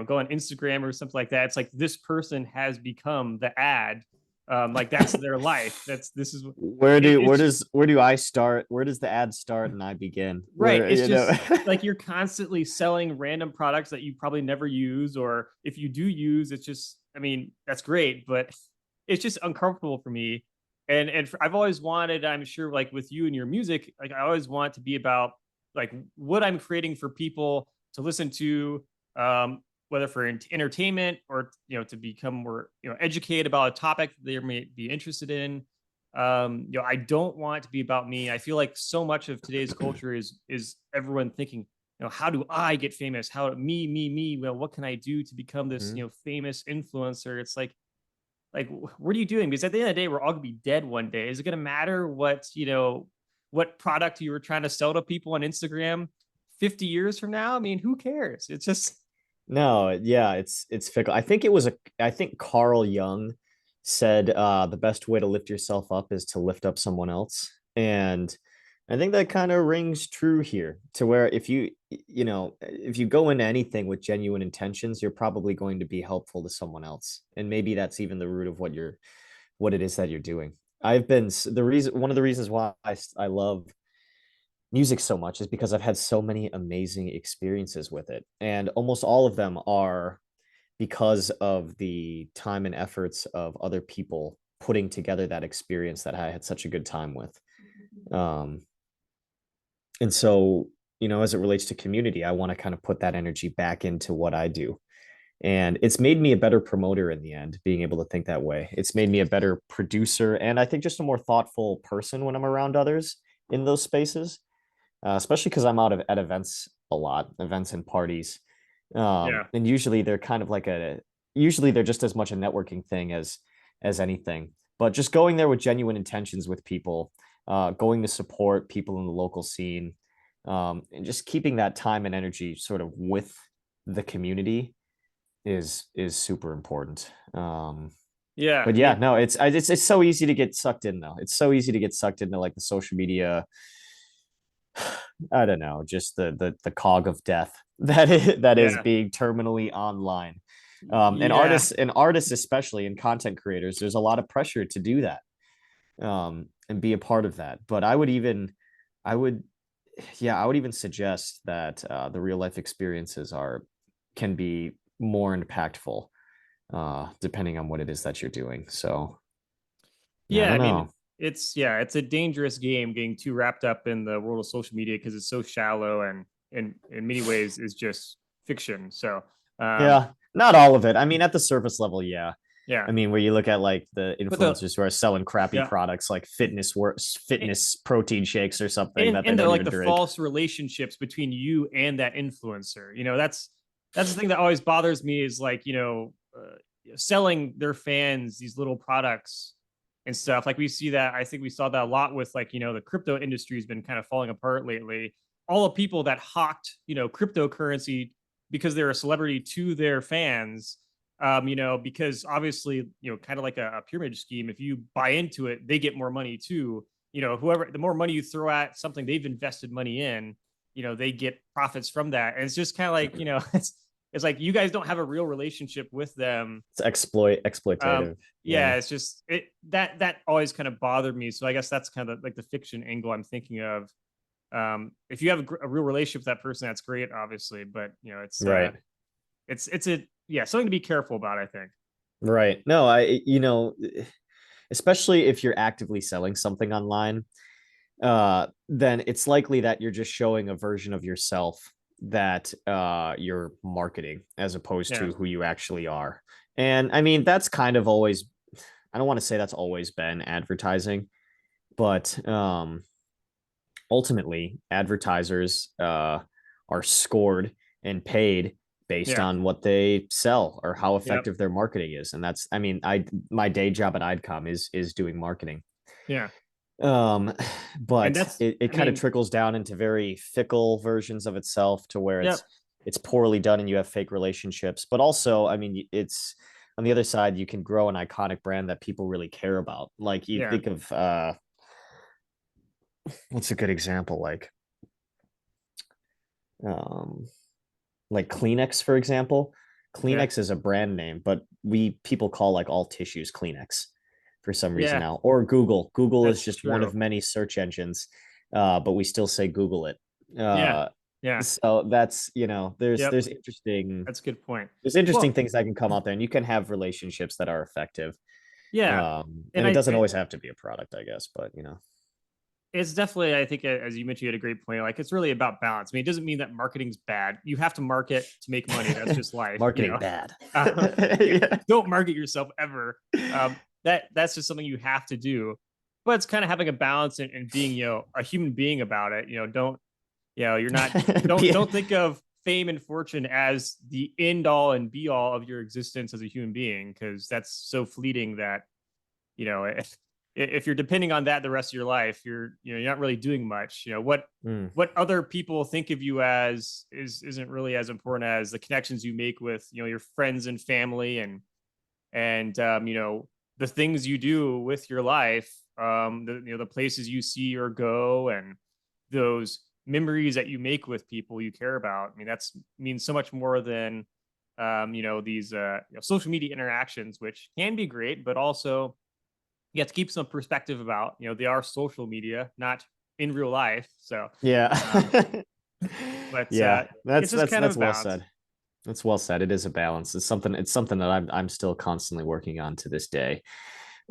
go on Instagram or something like that. It's like this person has become the ad. Like that's their life. This is it's Where do I start? Where does the ad start and I begin? right. Where It's you know just like you're constantly selling random products that you probably never use, or if you do use, it's just, I mean, that's great, but it's just uncomfortable for me. I've always wanted, I'm sure, like with you and your music, like I always want to be about like what I'm creating for people to listen to, whether for entertainment or to become more educated about a topic that they may be interested in. I don't want it to be about me. I feel like so much of today's culture is everyone thinking, how do I get famous? How me? Well, what can I do to become this Mhm. famous influencer? It's like what are you doing? Because at the end of the day, we're all gonna be dead one day. Is it gonna matter what product you were trying to sell to people on Instagram 50 years from now? I mean, who cares? It's just No, yeah, it's fickle. I think Carl Jung said the best way to lift yourself up is to lift up someone else. And I think that kind of rings true here to where if you go into anything with genuine intentions, you're probably going to be helpful to someone else. And maybe that's even the root of what it is that you're doing. I've been the reason one of the reasons why I love music so much is because I've had so many amazing experiences with it. And almost all of them are because of the time and efforts of other people putting together that experience that I had such a good time with. Um, and so, as it relates to community, I want to kind of put that energy back into what I do. And it's made me a better promoter in the end, being able to think that way. It's made me a better producer and I think just a more thoughtful person when I'm around others in those spaces, especially because I'm out at events a lot, events and parties. yeah. And usually they're kind of usually they're just as much a networking thing as anything. But just going there with genuine intentions with people, going to support people in the local scene, and just keeping that time and energy sort of with the community is super important. Yeah. But I yeah, mean, no, it's so easy to get sucked in though. It's so easy to get sucked into like the social media. I don't know, just the cog of death that is yeah. being terminally online. And Yeah. artists especially and content creators, there's a lot of pressure to do that and be a part of that. But I would, yeah, I would even suggest that the real life experiences can be more impactful depending on what it is that you're doing. So I Yeah, don't I mean, know. it's a dangerous game getting too wrapped up in the world of social media because it's so shallow and in many ways is just fiction. So, um, Yeah, not all of it. I mean, at the surface level, yeah. yeah, I mean, where you look at like the but the influencers who are selling crappy yeah, products like fitness protein shakes or something that they and the don't like even the drink. false relationships between you and that influencer. That's the thing that always bothers me is like selling their fans these little products and stuff. Like we see that, I think we saw that a lot with like the crypto industry has been kind of falling apart lately. All the people that hawked cryptocurrency because they're a celebrity to their fans, because obviously, kind of like a pyramid scheme. If you buy into it, they get more money too. Whoever, the more money you throw at something they've invested money in, they get profits from that. And it's just kind of like, it's like you guys don't have a real relationship with them. It's Um, exploitative. yeah, Yeah. it's just that always kind of bothered me. So I guess that's kind of like the fiction angle I'm thinking of. If you have a real relationship with that person, that's great, obviously, but Right. it's a yeah, something to be careful about, I think. Right. No, especially if you're actively selling something online, then it's likely that you're just showing a version of yourself that you're marketing as opposed Yeah. to who you actually are. And I mean, that's kind of always, I don't want to say that's always been advertising, but ultimately advertisers are scored and paid based Yeah. on what they sell or how Yep. effective their marketing is. And that's, I mean, my day job at IDCOM is doing marketing. Yeah. um And but that's, it I kind of mean, trickles down into very fickle versions of itself to where yep. it's poorly done and you have fake relationships. But also, I mean, it's on the other side, you can grow an iconic brand that people really care about. Like you Yeah. think of what's a good example, um like Kleenex, for example. Okay. Kleenex is a brand name, but we people call like all tissues Kleenex for some reason Yeah. now. Or Google. Google is That's just one true. of many search engines, but we still say Google it. Yeah. Uh, Yeah. so that's, there's Yep. That's a good point. interesting Well, things that can come out there, and you can have relationships that are effective. yeah. And And it doesn't always have to be a product, I guess, but it's definitely, I think, as you mentioned, you had a great point. Like, it's really about balance. I mean, it doesn't mean that marketing's bad. You have to market to make money. That's just life, you marketing know. bad. Yeah, Yeah. don't market yourself ever. That's just something you have to do. But it's kind of having a balance and being, a human being about it. Don't, you're not, don't think of fame and fortune as the end all and be all of your existence as a human being, because that's so fleeting that, if you're depending on that the rest of your life, you're not really doing much. Mm, What other people think of you as isn't really as important as the connections you make with, your friends and family, and the things you do with your life, the places you see or go, and those memories that you make with people you care about. I mean, that's means so much more than these social media interactions, which can be great, but also you have to keep some perspective about, they are social media, not in real life. So, yeah. um, but Yeah, it's just kind of a that's well balance. said. That's well said. It is a balance. It's something that I'm still constantly working on to this day.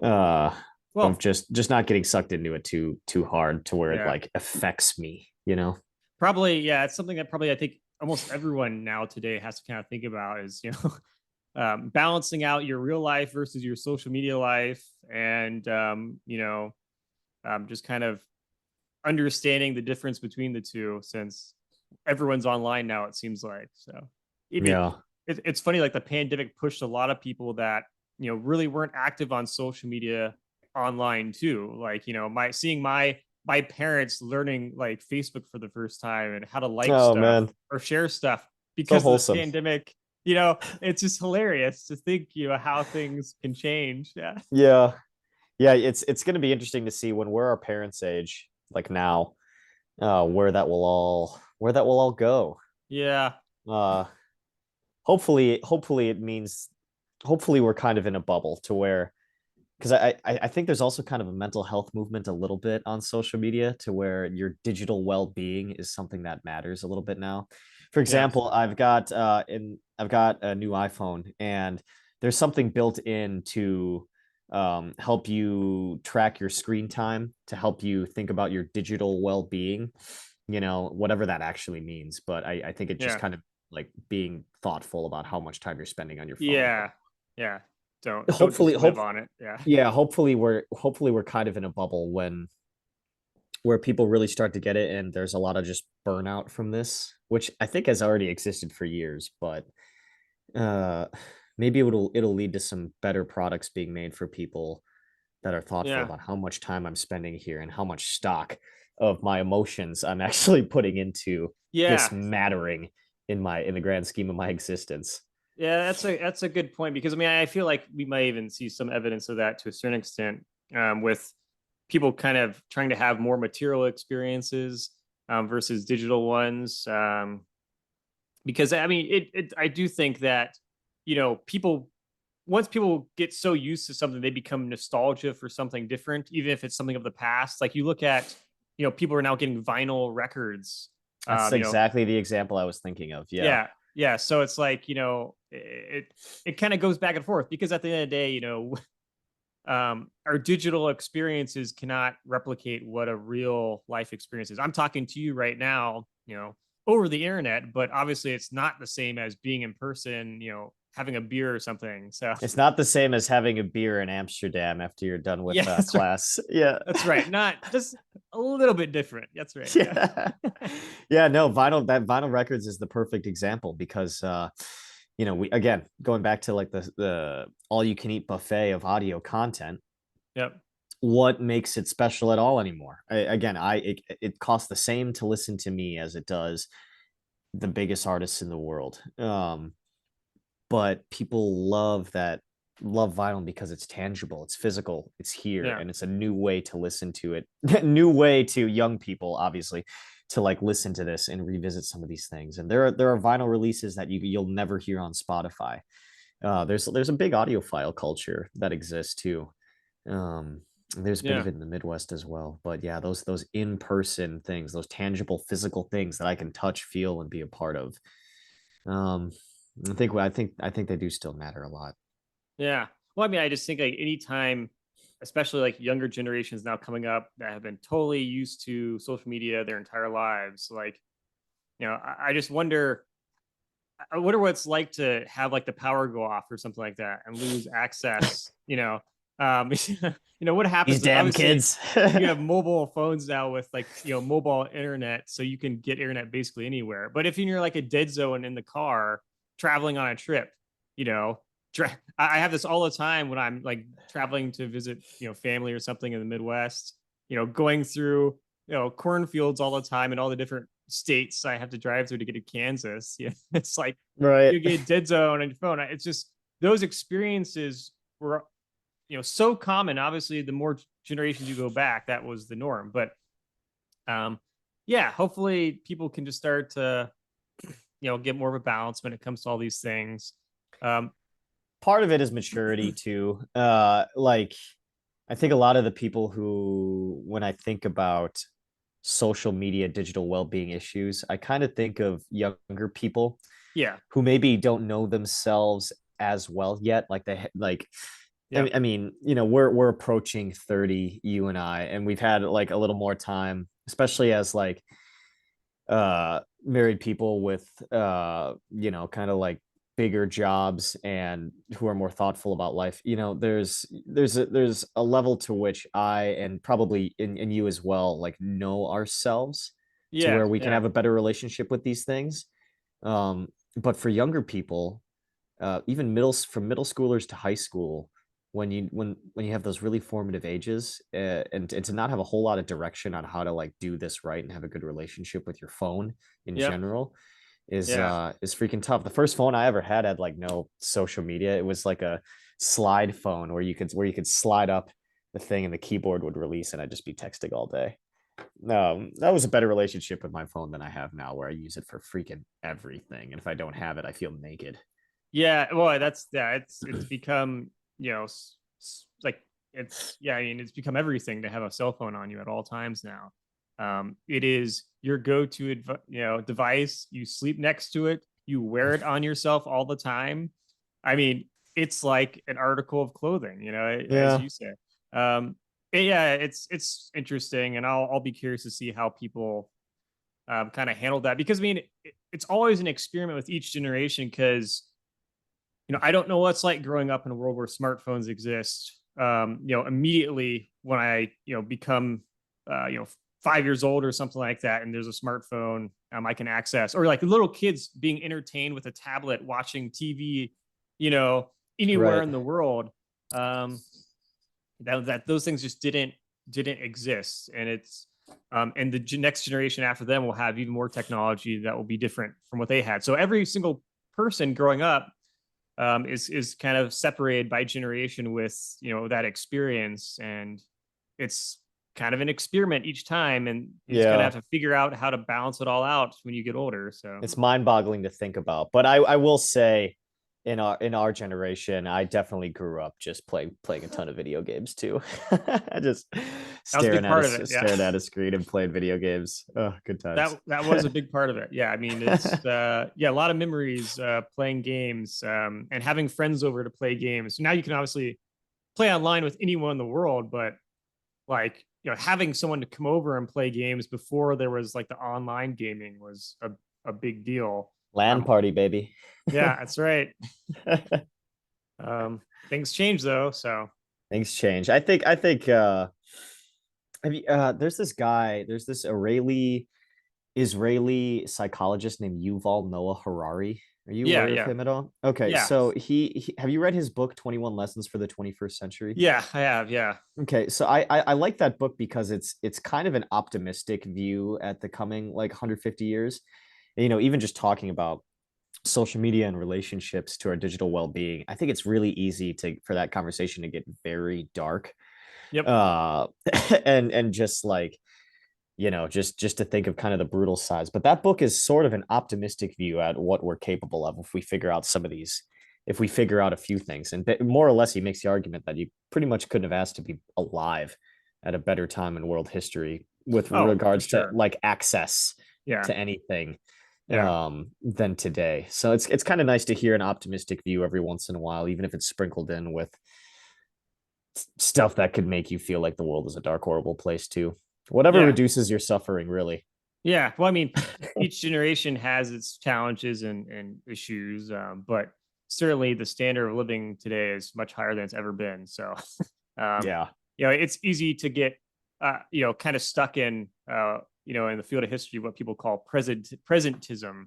Uh of Well, just not getting sucked into it too hard to where it yeah, like affects me. probably, yeah, it's something that probably I think almost everyone now today has to kind of think about is, balancing out your real life versus your social media life, and just kind of understanding the difference between the two, since everyone's online now, it seems like. So even Yeah. it's funny, like the pandemic pushed a lot of people that really weren't active on social media online too. Like, my parents learning like Facebook for the first time and how to like Oh stuff man. or share stuff So because of the wholesome. pandemic. It's just hilarious to think, how things can change. Yeah. Yeah. Yeah, it's going to be interesting to see when we're our parents' age, like now, where that will all go. Yeah. Uh hopefully it means hopefully we're kind of in a bubble to where, because I think there's also kind of a mental health movement a little bit on social media to where your digital well-being is something that matters a little bit now. For Yeah. example, I've got a new iPhone, and there's something built in to help you track your screen time, to help you think about your digital well-being, whatever that actually means. But I think it just Yeah. kind of like being thoughtful about how much time you're spending on your phone. Yeah. Yeah. Don't Hopefully, just live hope on it. Yeah. yeah, hopefully we're kind of in a bubble when where people really start to get it, and there's a lot of just burnout from this, which I think has already existed for years, but uh maybe it'll lead to some better products being made for people that are thoughtful Yeah. about how much time I'm spending here and how much stock of my emotions I'm actually putting into this Yeah. mattering in the grand scheme of my existence. Yeah, that's a good point, because I mean, I feel like we might even see some evidence of that to a certain extent, with people kind of trying to have more material experiences, versus digital ones. Because I mean, I do think that people, once people get so used to something, they become nostalgia for something different, even if it's something of the past. Like, you look at, people are now getting vinyl records. That's Um, you know, exactly the example I was thinking of. Yeah. yeah, yeah. So it's like, it kind of goes back and forth, because at the end of the day, our digital experiences cannot replicate what a real life experience is. I'm talking to you right now, over the internet, but obviously it's not the same as being in person, having a beer or something. So It's not the same as having a beer in Amsterdam after you're done with yeah, that's right. class. Yeah. That's right. Not just a little bit different. That's right. Yeah. Yeah. Yeah, no, vinyl records is the perfect example because we again going back to like the all you can eat buffet of audio content, Yep. what makes it special at all anymore? It costs the same to listen to me as it does the biggest artists in the world. But people love vinyl because it's tangible, it's physical, it's here, Yeah. and it's a new way to listen to it. New way to young people, obviously, to like listen to this and revisit some of these things. And there are vinyl releases that you'll never hear on Spotify. There's a big audiophile culture that exists too. Um, there's a bit of Yeah. it in the Midwest as well. But yeah, those in-person things, those tangible physical things that I can touch, feel, and be a part of. Um, I think they do still matter a lot. Yeah. Well, I mean, I just think like anytime, especially like younger generations now coming up that have been totally used to social media their entire lives, like, I just wonder, I wonder what it's like to have like the power go off or something like that and lose access, what These happens? damn Obviously, kids. you have mobile phones now with like, mobile internet, so you can get internet basically anywhere. But if you're like a dead zone in the car traveling on a trip, you know, I have this all the time when I'm like traveling to visit, family or something in the Midwest, going through, cornfields all the time and all the different states I have to drive through to get to Kansas. Yeah, it's like Right. you get dead zone on your phone. It's just those experiences were, so common. Obviously, the more generations you go back, that was the norm. But yeah, hopefully people can just start to, get more of a balance when it comes to all these things. Um, Part of it is maturity too. Like I think a lot of the people who, when I think about social media, digital well-being issues, I kind of think of younger people yeah, who maybe don't know themselves as well yet. Like yeah, I mean, we're approaching 30, you and I, and we've had like a little more time, especially as like married people with kind of like bigger jobs and who are more thoughtful about life. There's a level to which I, and probably in you as well, like know ourselves to yeah, where we can yeah, have a better relationship with these things. But for younger people, even middle schoolers to high school, when you have those really formative ages, and to not have a whole lot of direction on how to like do this right and have a good relationship with your phone in yep, general is yeah. is freaking tough. The first phone I ever had like no social media. It was like a slide phone where you could slide up the thing and the keyboard would release and I'd just be texting all day. No, that was a better relationship with my phone than I have now, where I use it for freaking everything. And if I don't have it, I feel naked. Yeah, well, that's yeah. It's become, like it's yeah. I mean, it's become everything to have a cell phone on you at all times now. It is your go-to, device. You sleep next to it. You wear it on yourself all the time. I mean, it's like an article of clothing, as Yeah. you say. Yeah, it's interesting, and I'll be curious to see how people kind of handle that because I mean, it's always an experiment with each generation because I don't know what it's like growing up in a world where smartphones exist. Immediately when I, become, 5 years old or something like that, and there's a smartphone I can access, or like little kids being entertained with a tablet, watching TV, you know, anywhere Right. in the world. Um, that those things just didn't exist, and and the next generation after them will have even more technology that will be different from what they had. So every single person growing up is kind of separated by generation with that experience, and it's kind of an experiment each time, and you just kind of Yeah. have to figure out how to balance it all out when you get older. So It's mind-boggling to think about. But I will say in our generation, I definitely grew up just playing a ton of video games too. I just that was a big part of it. Yeah, staring at a screen and playing video games. Oh, good times. that was a big part of it. Yeah, I mean, it's yeah, a lot of memories playing games, and having friends over to play games. So now you can obviously play online with anyone in the world, but like having someone to come over and play games before there was like the online gaming was a big deal. Land Um, party, baby. yeah, that's right. Um, things change though, so Things change. I think there's this guy, there's this Israeli psychologist named Yuval Noah Harari. Are you yeah, aware of yeah, him at all? Okay, yeah, so he have you read his book 21 Lessons for the 21st Century? yeah. I have, yeah, Okay, so I like that book because it's kind of an optimistic view at the coming like 150 years. You know, even just talking about social media and relationships to our digital well-being, I think it's really easy to for that conversation to get very dark. yep. Uh and just like, you know, just to think of kind of the brutal sides. But that book is sort of an optimistic view at what we're capable of if we figure out some of these, if we figure out a few things. And more or less, he makes the argument that you pretty much couldn't have asked to be alive at a better time in world history with Oh, for regards to sure. like access Yeah, to anything yeah, than today. So it's kind of nice to hear an optimistic view every once in a while, even if it's sprinkled in with stuff that could make you feel like the world is a dark, horrible place too. Whatever yeah, reduces your suffering, really. yeah. Well, I mean, each generation has its challenges and issues, but certainly the standard of living today is much higher than it's ever been. So, um, Yeah. it's easy to get, kind of stuck in, in the field of history, what people call presentism,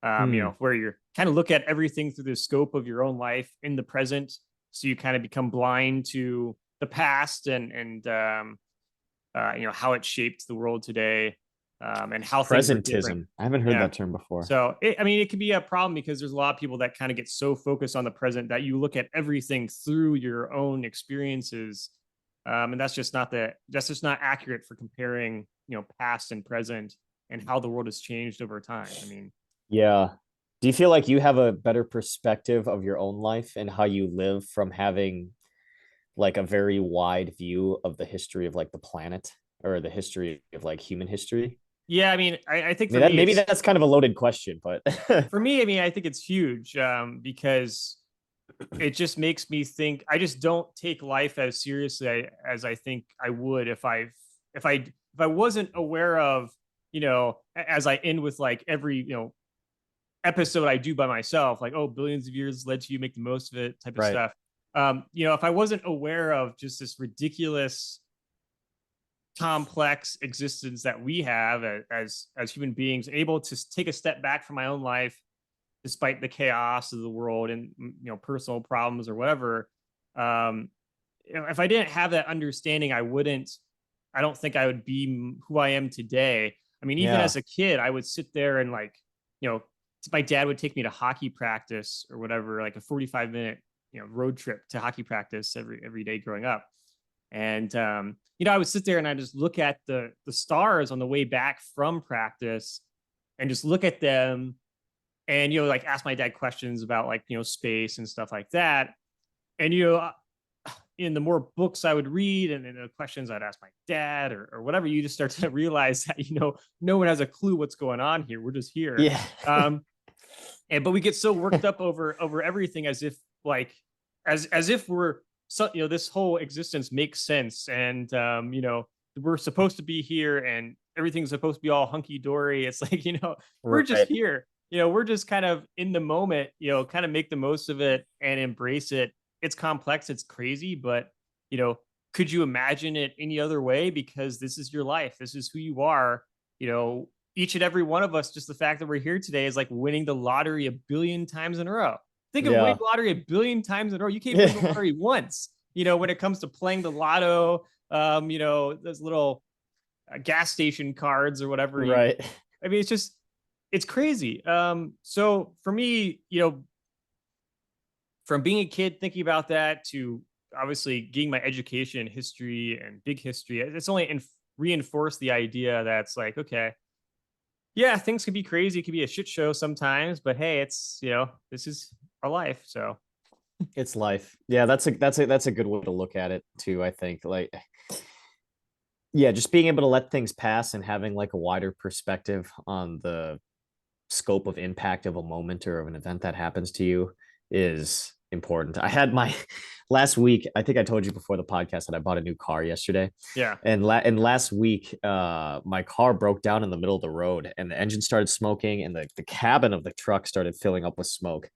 Mm, where you're kind of look at everything through the scope of your own life in the present. So you kind of become blind to the past and how it shaped the world today, and how things were different. presentism. I haven't heard Yeah. that term before. So it can be a problem because there's a lot of people that kind of get so focused on the present that you look at everything through your own experiences, and that's just not accurate for comparing past and present and how the world has changed over time. I mean, Yeah. Do you feel like you have a better perspective of your own life and how you live from having like a very wide view of the history of like the planet or the history of like human history? yeah, I mean, I think I mean, for that me maybe it's that's kind of a loaded question, but for me. I mean, I think it's huge, because it just makes me think. I just don't take life as seriously as I think I would if I wasn't aware of, as I end with like every episode I do by myself, like, oh, billions of years led to you, make the most of it type of right. stuff. If I wasn't aware of just this ridiculous complex existence that we have as human beings, able to take a step back from my own life despite the chaos of the world and personal problems or whatever. um if I didn't have that understanding, I don't think I would be who I am today. I mean, even Yeah. as a kid, I would sit there and like, you know my dad would take me to hockey practice or whatever, like a 45-minute road trip to hockey practice every day growing up. And I would sit there and I just look at the stars on the way back from practice and just look at them and like ask my dad questions about like space and stuff like that. And in the more books I would read and the questions I'd ask my dad or whatever, you just start to realize that no one has a clue what's going on here. We're just here. Yeah. Um, but we get so worked up over everything as if like as if we're so this whole existence makes sense, and we're supposed to be here and everything's supposed to be all hunky-dory. It's like, we're just Right. here. We're just kind of in the moment, kind of make the most of it and embrace it. It's complex, it's crazy, but you know could you imagine it any other way? Because this is your life, this is who you are. Each and every one of us, just the fact that we're here today is like winning the lottery a billion times in a row. Think of winning Yeah. the lottery a billion times in a row. You can't win the Yeah. lottery once. When it comes to playing the lotto, those little gas station cards or whatever. Right. I mean, it's crazy. So for me, from being a kid thinking about that to obviously getting my education in history and big history, it's only reinforced the idea that's like, okay, yeah, things could be crazy. It could be a shit show sometimes, but hey, this is our life. So It's life. Yeah, that's a good way to look at it too, I think. Like yeah, just being able to let things pass and having like a wider perspective on the scope of impact of a moment or of an event that happens to you is important. I had my last week, I think I told you before the podcast that I bought a new car yesterday. Yeah. And last week, my car broke down in the middle of the road and the engine started smoking and the cabin of the truck started filling up with smoke.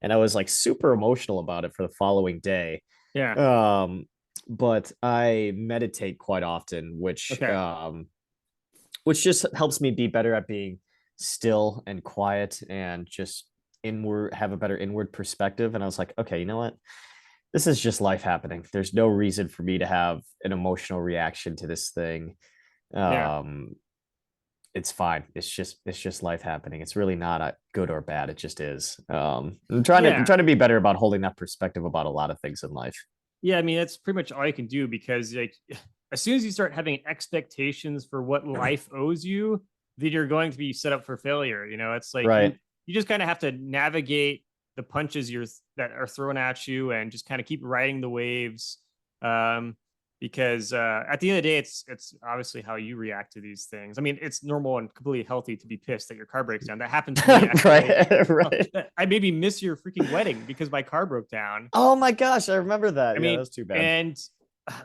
And I was like super emotional about it for the following day. Yeah. Um, but I meditate quite often, Okay. which just helps me be better at being still and quiet and just inward, have a better inward perspective. And I was like, okay, you know what? This is just life happening. There's no reason for me to have an emotional reaction to this thing. Yeah. Um, it's fine. It's just life happening. It's really not a good or bad. It just is. I'm Yeah. trying to be better about holding that perspective about a lot of things in life. Yeah. I mean, that's pretty much all you can do because, like, as soon as you start having expectations for what life owes you, then you're going to be set up for failure. It's like you Right. you just kind of have to navigate the punches that are thrown at you and just kind of keep riding the waves. Um, because at the end of the day, it's obviously how you react to these things. I mean, it's normal and completely healthy to be pissed that your car breaks down. That happened to me actually. Right. Oh, Right. I maybe miss your freaking wedding because my car broke down. Oh my gosh, I remember I that. Yeah, that mean, was too bad. and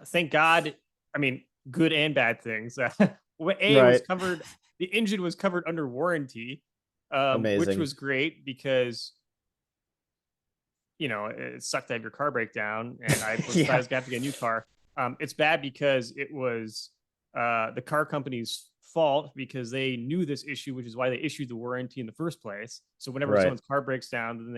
thank God. I mean, good and bad things. A was Right. covered. The engine was covered under warranty, which Amazing. was great because it sucked to have your car break down, and I was I Yeah. was gonna have to get a new car. It's bad because it was the car company's fault because they knew this issue, which is why they issued the warranty in the first place. So whenever Right. someone's car breaks down, then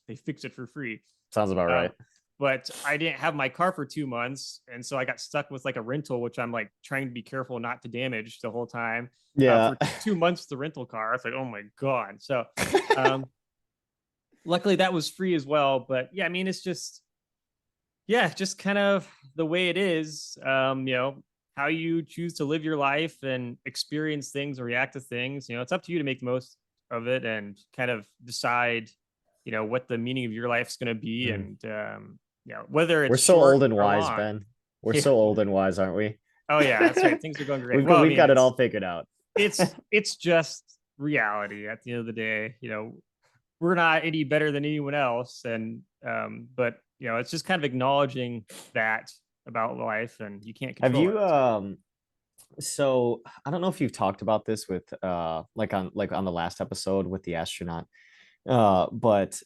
they fix it for free. Sounds about Um, right. but I didn't have my car for 2 months, and so I got stuck with like a rental, which I'm like trying to be careful not to damage the whole time. Yeah. For 2 months, the rental car, it's like, oh my god. So, um, luckily that was free as well. But yeah, I mean, it's just yeah, just kind of the way it is. How you choose to live your life and experience things and react to things. It's up to you to make the most of it and kind of decide, what the meaning of your life's going to be, Mm. and whether We're it's so short old and or wise, long. Ben. We're Yeah. so old and wise, aren't we? Oh yeah, that's right. Things are going great. Well, I We've mean, got it all figured out. it's just reality at the end of the day. We're not any better than anyone else, and but it's just kind of acknowledging that about life, and you can't Have control it. you so I don't know if you've talked about this with like on the last episode with the astronaut. But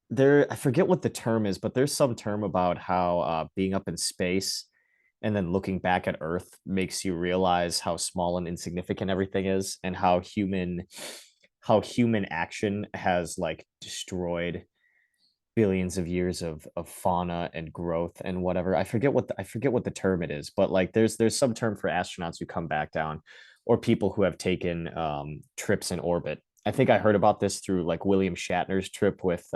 there I forget what the term is, but there's some term about how being up in space and then looking back at Earth makes you realize how small and insignificant everything is and how human action has like destroyed billions of years of fauna and growth and whatever. I forget what the term it is, but like there's some term for astronauts who come back down or people who have taken trips in orbit. I think I heard about this through like William Shatner's trip with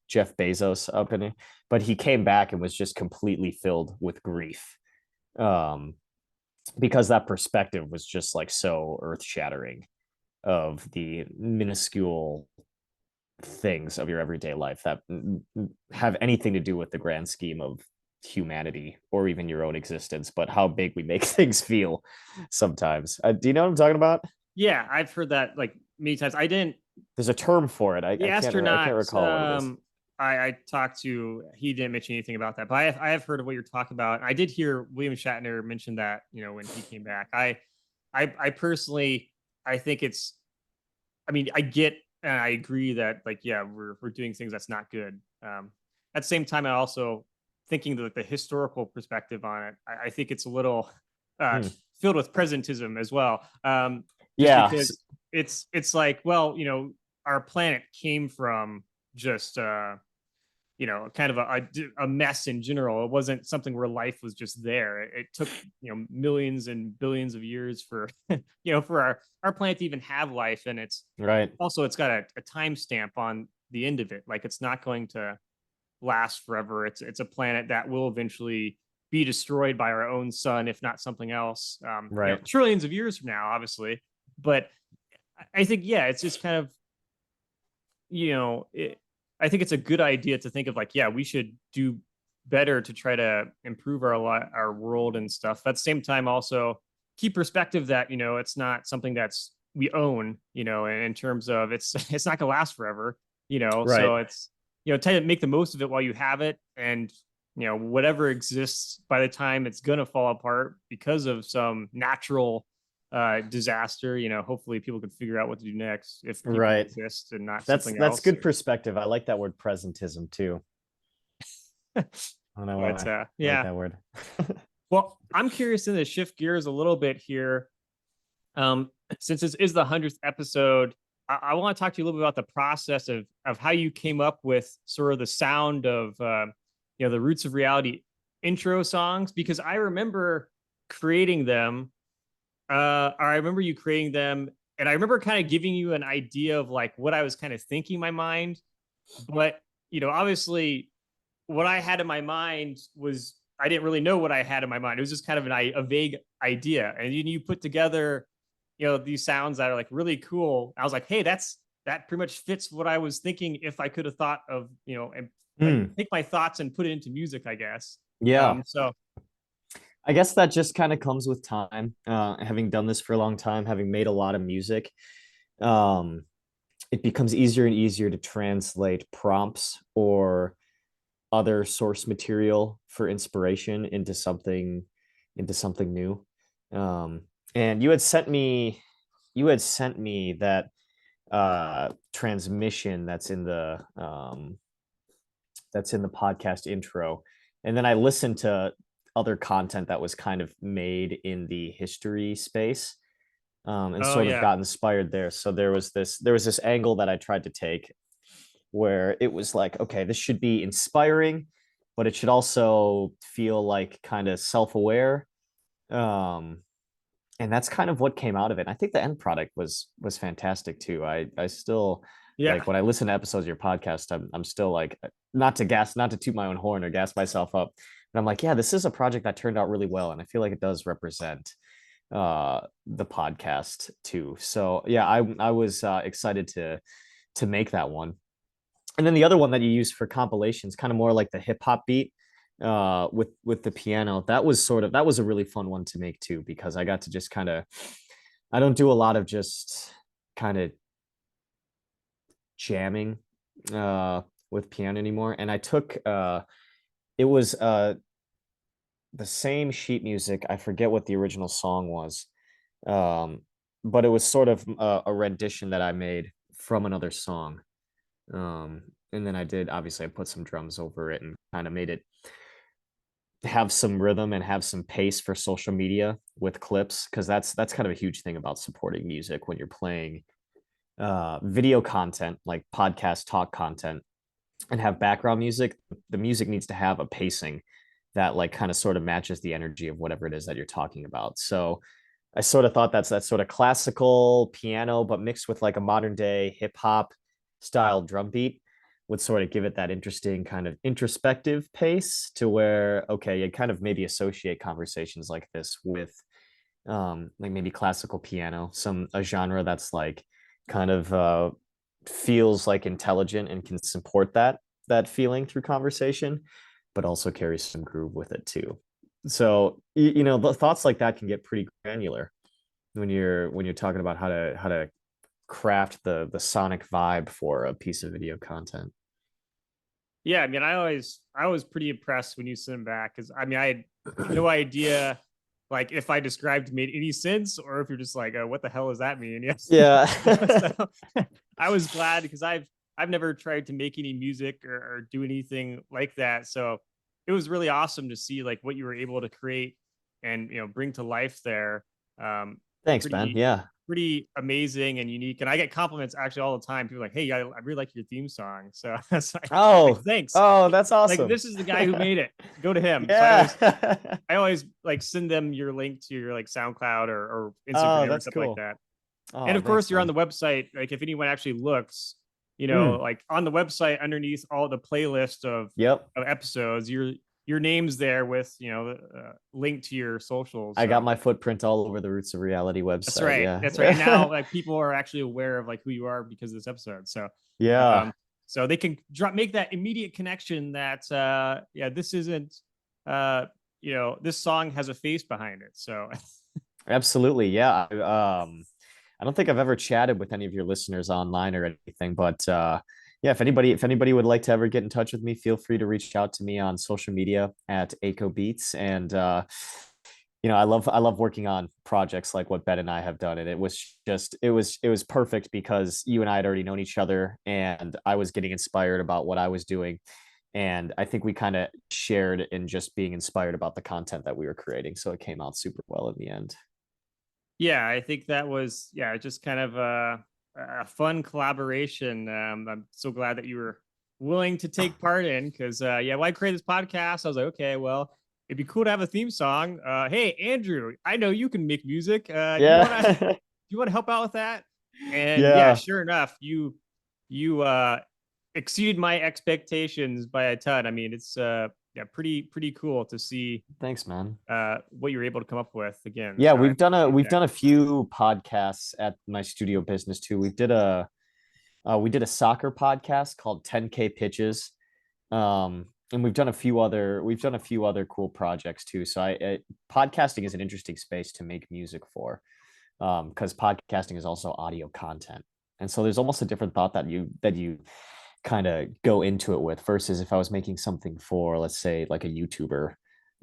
Jeff Bezos up in it, but he came back and was just completely filled with grief. Um, because that perspective was just like so earth shattering of the minuscule things of your everyday life that have anything to do with the grand scheme of humanity or even your own existence, but how big we make things feel sometimes. Do you know what I'm talking about? Yeah, I've heard that like many times. I didn't. There's a term for it. The I can't astronaut, recall what it is. I talked to. He didn't mention anything about that, but I have heard of what you're talking about. I did hear William Shatner mention that when he came back. I personally I think it's. I mean, I get and I agree that like yeah, we're doing things that's not good. At the same time, I also thinking the historical perspective on it. I think it's a little uh, Hmm. filled with presentism as well. Just Yeah. because it's like well, our planet came from just kind of a mess in general. It wasn't something where life was just there. It took millions and billions of years for for our planet to even have life, and Right. it's got a timestamp on the end of it. Like it's not going to last forever. It's a planet that will eventually be destroyed by our own sun, if not something else. Right. Trillions of years from now, obviously. But I think yeah, it's just kind of I think it's a good idea to think of like yeah, we should do better to try to improve our world and stuff. At the same time, also keep perspective that it's not something that's we own. In terms of it's it's not gonna last forever. Right. So it's try to make the most of it while you have it. And, whatever exists by the time it's going to fall apart because of some natural disaster, hopefully people can figure out what to do next if people Right. exist and not That's something that's else. good perspective. I like that word presentism too. I don't know But why. I like yeah. that word. Well, I'm curious to shift gears a little bit here. Since this is the 100th episode, I want to talk to you a little bit about the process of how you came up with sort of the sound of the Roots of Reality intro songs, because I remember creating them. Or I remember you creating them, and I remember kind of giving you an idea of like what I was kind of thinking in my mind. But obviously, what I had in my mind was I didn't really know what I had in my mind. It was just kind of a vague idea, and you put together, these sounds that are like really cool. I was like, hey, that pretty much fits what I was thinking if I could have thought of, and like Hmm. take my thoughts and put it into music, I guess. Yeah. So I guess that just kind of comes with time. Having done this for a long time, having made a lot of music, um, it becomes easier and easier to translate prompts or other source material for inspiration into something new. Um, and you had sent me that transmission that's in the podcast intro. And then I listened to other content that was kind of made in the history space, and oh sort of yeah. got inspired there. So there was this angle that I tried to take where it was like, okay, this should be inspiring, but it should also feel like kind of self-aware. Um, and that's kind of what came out of it. I think the end product was fantastic too. I still Yeah. like when I listen to episodes of your podcast, I'm still like, not to toot my own horn or gas myself up, but I'm like, yeah, this is a project that turned out really well, and I feel like it does represent the podcast too. So yeah, I was excited to make that one. And then the other one that you use for compilations, kind of more like the hip hop beat with the piano. That was a really fun one to make too, because I got to just kind of, I don't do a lot of just kind of jamming uh with piano anymore. And I took it was the same sheet music. I forget what the original song was. Um but it was sort of a rendition that I made from another song. Um, and then obviously I put some drums over it and kind of made it have some rhythm and have some pace for social media with clips, because that's kind of a huge thing about supporting music when you're playing video content like podcast talk content and have background music. The music needs to have a pacing that like kind of sort of matches the energy of whatever it is that you're talking about. So I sort of thought that's sort of classical piano, but mixed with like a modern day hip hop style drum beat would sort of give it that interesting kind of introspective pace to where, okay, you kind of maybe associate conversations like this with like maybe classical piano, a genre that's like kind of feels like intelligent and can support that feeling through conversation, but also carries some groove with it too. So the thoughts like that can get pretty granular when you're talking about how to craft the sonic vibe for a piece of video content. Yeah, I mean, I was pretty impressed when you sent them back, because I mean, I had no idea like if I described made any sense, or if you're just like, oh, what the hell does that mean? Yes. Yeah. So I was glad, because I've never tried to make any music or do anything like that. So it was really awesome to see like what you were able to create and bring to life there. Um, Thanks, Ben. pretty Yeah. pretty amazing and unique. And I get compliments actually all the time. People are like, hey, I really like your theme song. So it's like Oh, thanks. oh, that's Like awesome. this is the guy who made it. Go to him. So Yeah. I always like send them your link to your like SoundCloud or Oh, Instagram or that's stuff like cool. that. And Oh, of thanks, course, you're on man. the website. Like if anyone actually looks, Mm, like on the website underneath all the playlist yep. of episodes, your name's there with link to your socials. I got So my footprint all over the Roots of Reality that's website. right. That's right. And Yeah. now like people are actually aware of like who you are because of this episode. So Yeah. um so they can make that immediate connection that yeah, this isn't this song has a face behind it. So Absolutely. Yeah. I don't think I've ever chatted with any of your listeners online or anything, but Yeah, if anybody would like to ever get in touch with me, feel free to reach out to me on social media at Aco Beats. And I love working on projects like what Ben and I have done. And it was perfect because you and I had already known each other, and I was getting inspired about what I was doing. And I think we kind of shared in just being inspired about the content that we were creating. So it came out super well in the end. Yeah, I think that was just kind of a fun collaboration. I'm so glad that you were willing to take part in because when I created this podcast, I was like, okay, well, it'd be cool to have a theme song. Hey, Andrew, I know you can make music. Yeah. You want to help out with that? And yeah, Yeah. sure enough, you exceeded my expectations by a ton. I mean, it's pretty cool to see Thanks, man. what you're able to come up with again. Yeah, So I we've appreciate done a few podcasts at my studio business too. We did a soccer podcast called 10K Pitches. And we've done a few other cool projects too. So podcasting is an interesting space to make music for, because podcasting is also audio content. And so there's almost a different thought that you kind of go into it with versus if I was making something for, let's say, like a YouTuber,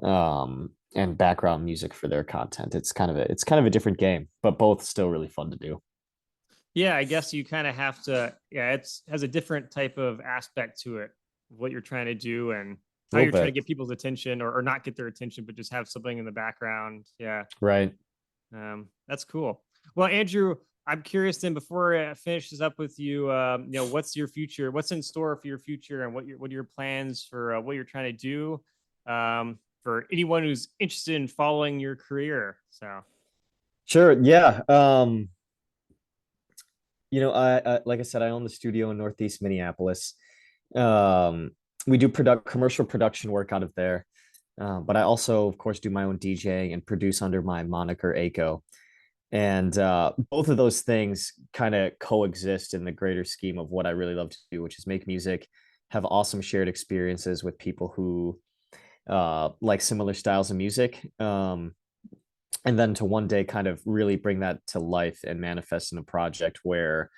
and background music for their content. It's kind of a different game, but both still really fun to do. Yeah, I guess you kind of have to. Yeah, it's has a different type of aspect to it, what you're trying to do and A how little you're trying to bit, get people's attention or not get their attention, but just have something in the background. Yeah, right? that's cool. Well, Andrew, I'm curious then before I finish this up with you, what's your future? What's in store for your future, and what are your plans for what you're trying to do? For anyone who's interested in following your career. So Sure. Yeah. I like I said, I own the studio in Northeast Minneapolis. Um, we do commercial production work out of there, but I also, of course, do my own DJing and produce under my moniker Aco. And both of those things kind of coexist in the greater scheme of what I really love to do, which is make music, have awesome shared experiences with people who like similar styles of music. And then to one day kind of really bring that to life and manifest in a project where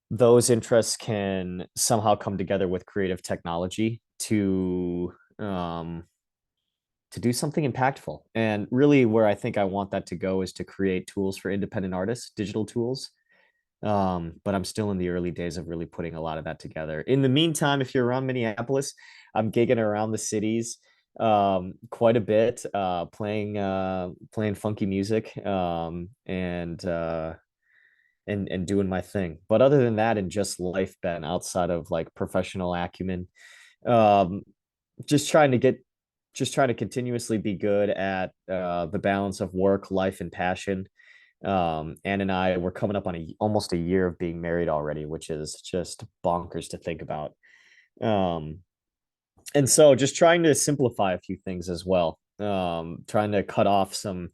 those interests can somehow come together with creative technology to do something impactful. And really, where I think I want that to go is to create tools for independent artists, digital tools. But I'm still in the early days of really putting a lot of that together. In the meantime, if you're around Minneapolis, I'm gigging around the cities quite a bit, playing funky music, and doing my thing. But other than that, and just life, Ben, outside of like professional acumen, um, just trying to get just trying to continuously be good at the balance of work, life, and passion. Ann and I were coming up on almost a year of being married already, which is just bonkers to think about. Um, and so just trying to simplify a few things as well. Trying to cut off some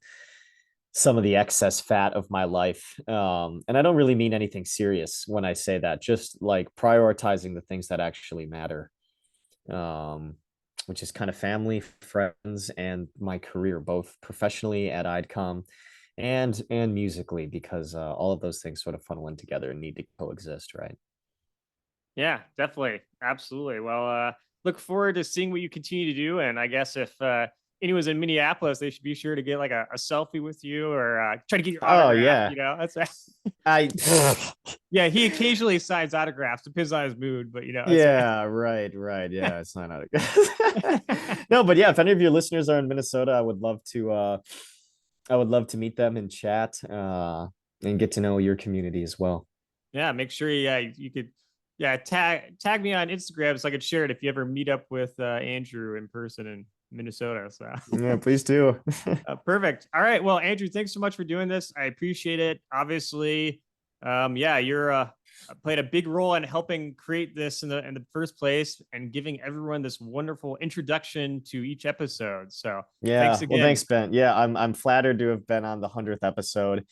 of the excess fat of my life. And I don't really mean anything serious when I say that, just like prioritizing the things that actually matter. Um, which is kind of family, friends, and my career, both professionally at IDCOM and musically, because all of those things sort of funnel in together and need to coexist, right? yeah, definitely. Absolutely. Well, look forward to seeing what you continue to do. And I guess if anyone's in Minneapolis, they should be sure to get like a selfie with you or try to get your Oh autograph. yeah, You know, that's I yeah. He occasionally signs autographs, depends on his mood, but that's yeah, right, yeah, it's not out. No, but yeah, if any of your listeners are in Minnesota, I would love to meet them and chat, and get to know your community as well. yeah. Make sure you could tag me on Instagram so I could share it if you ever meet up with Andrew in person in Minnesota. So. Yeah, please do. Perfect. All right. Well, Andrew, thanks so much for doing this. I appreciate it. Obviously, you're played a big role in helping create this in the first place and giving everyone this wonderful introduction to each episode. So thanks Yeah, well, again. thanks, Ben. Yeah, I'm flattered to have been on the 100th episode.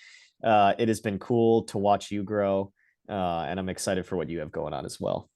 It has been cool to watch you grow, and I'm excited for what you have going on as well.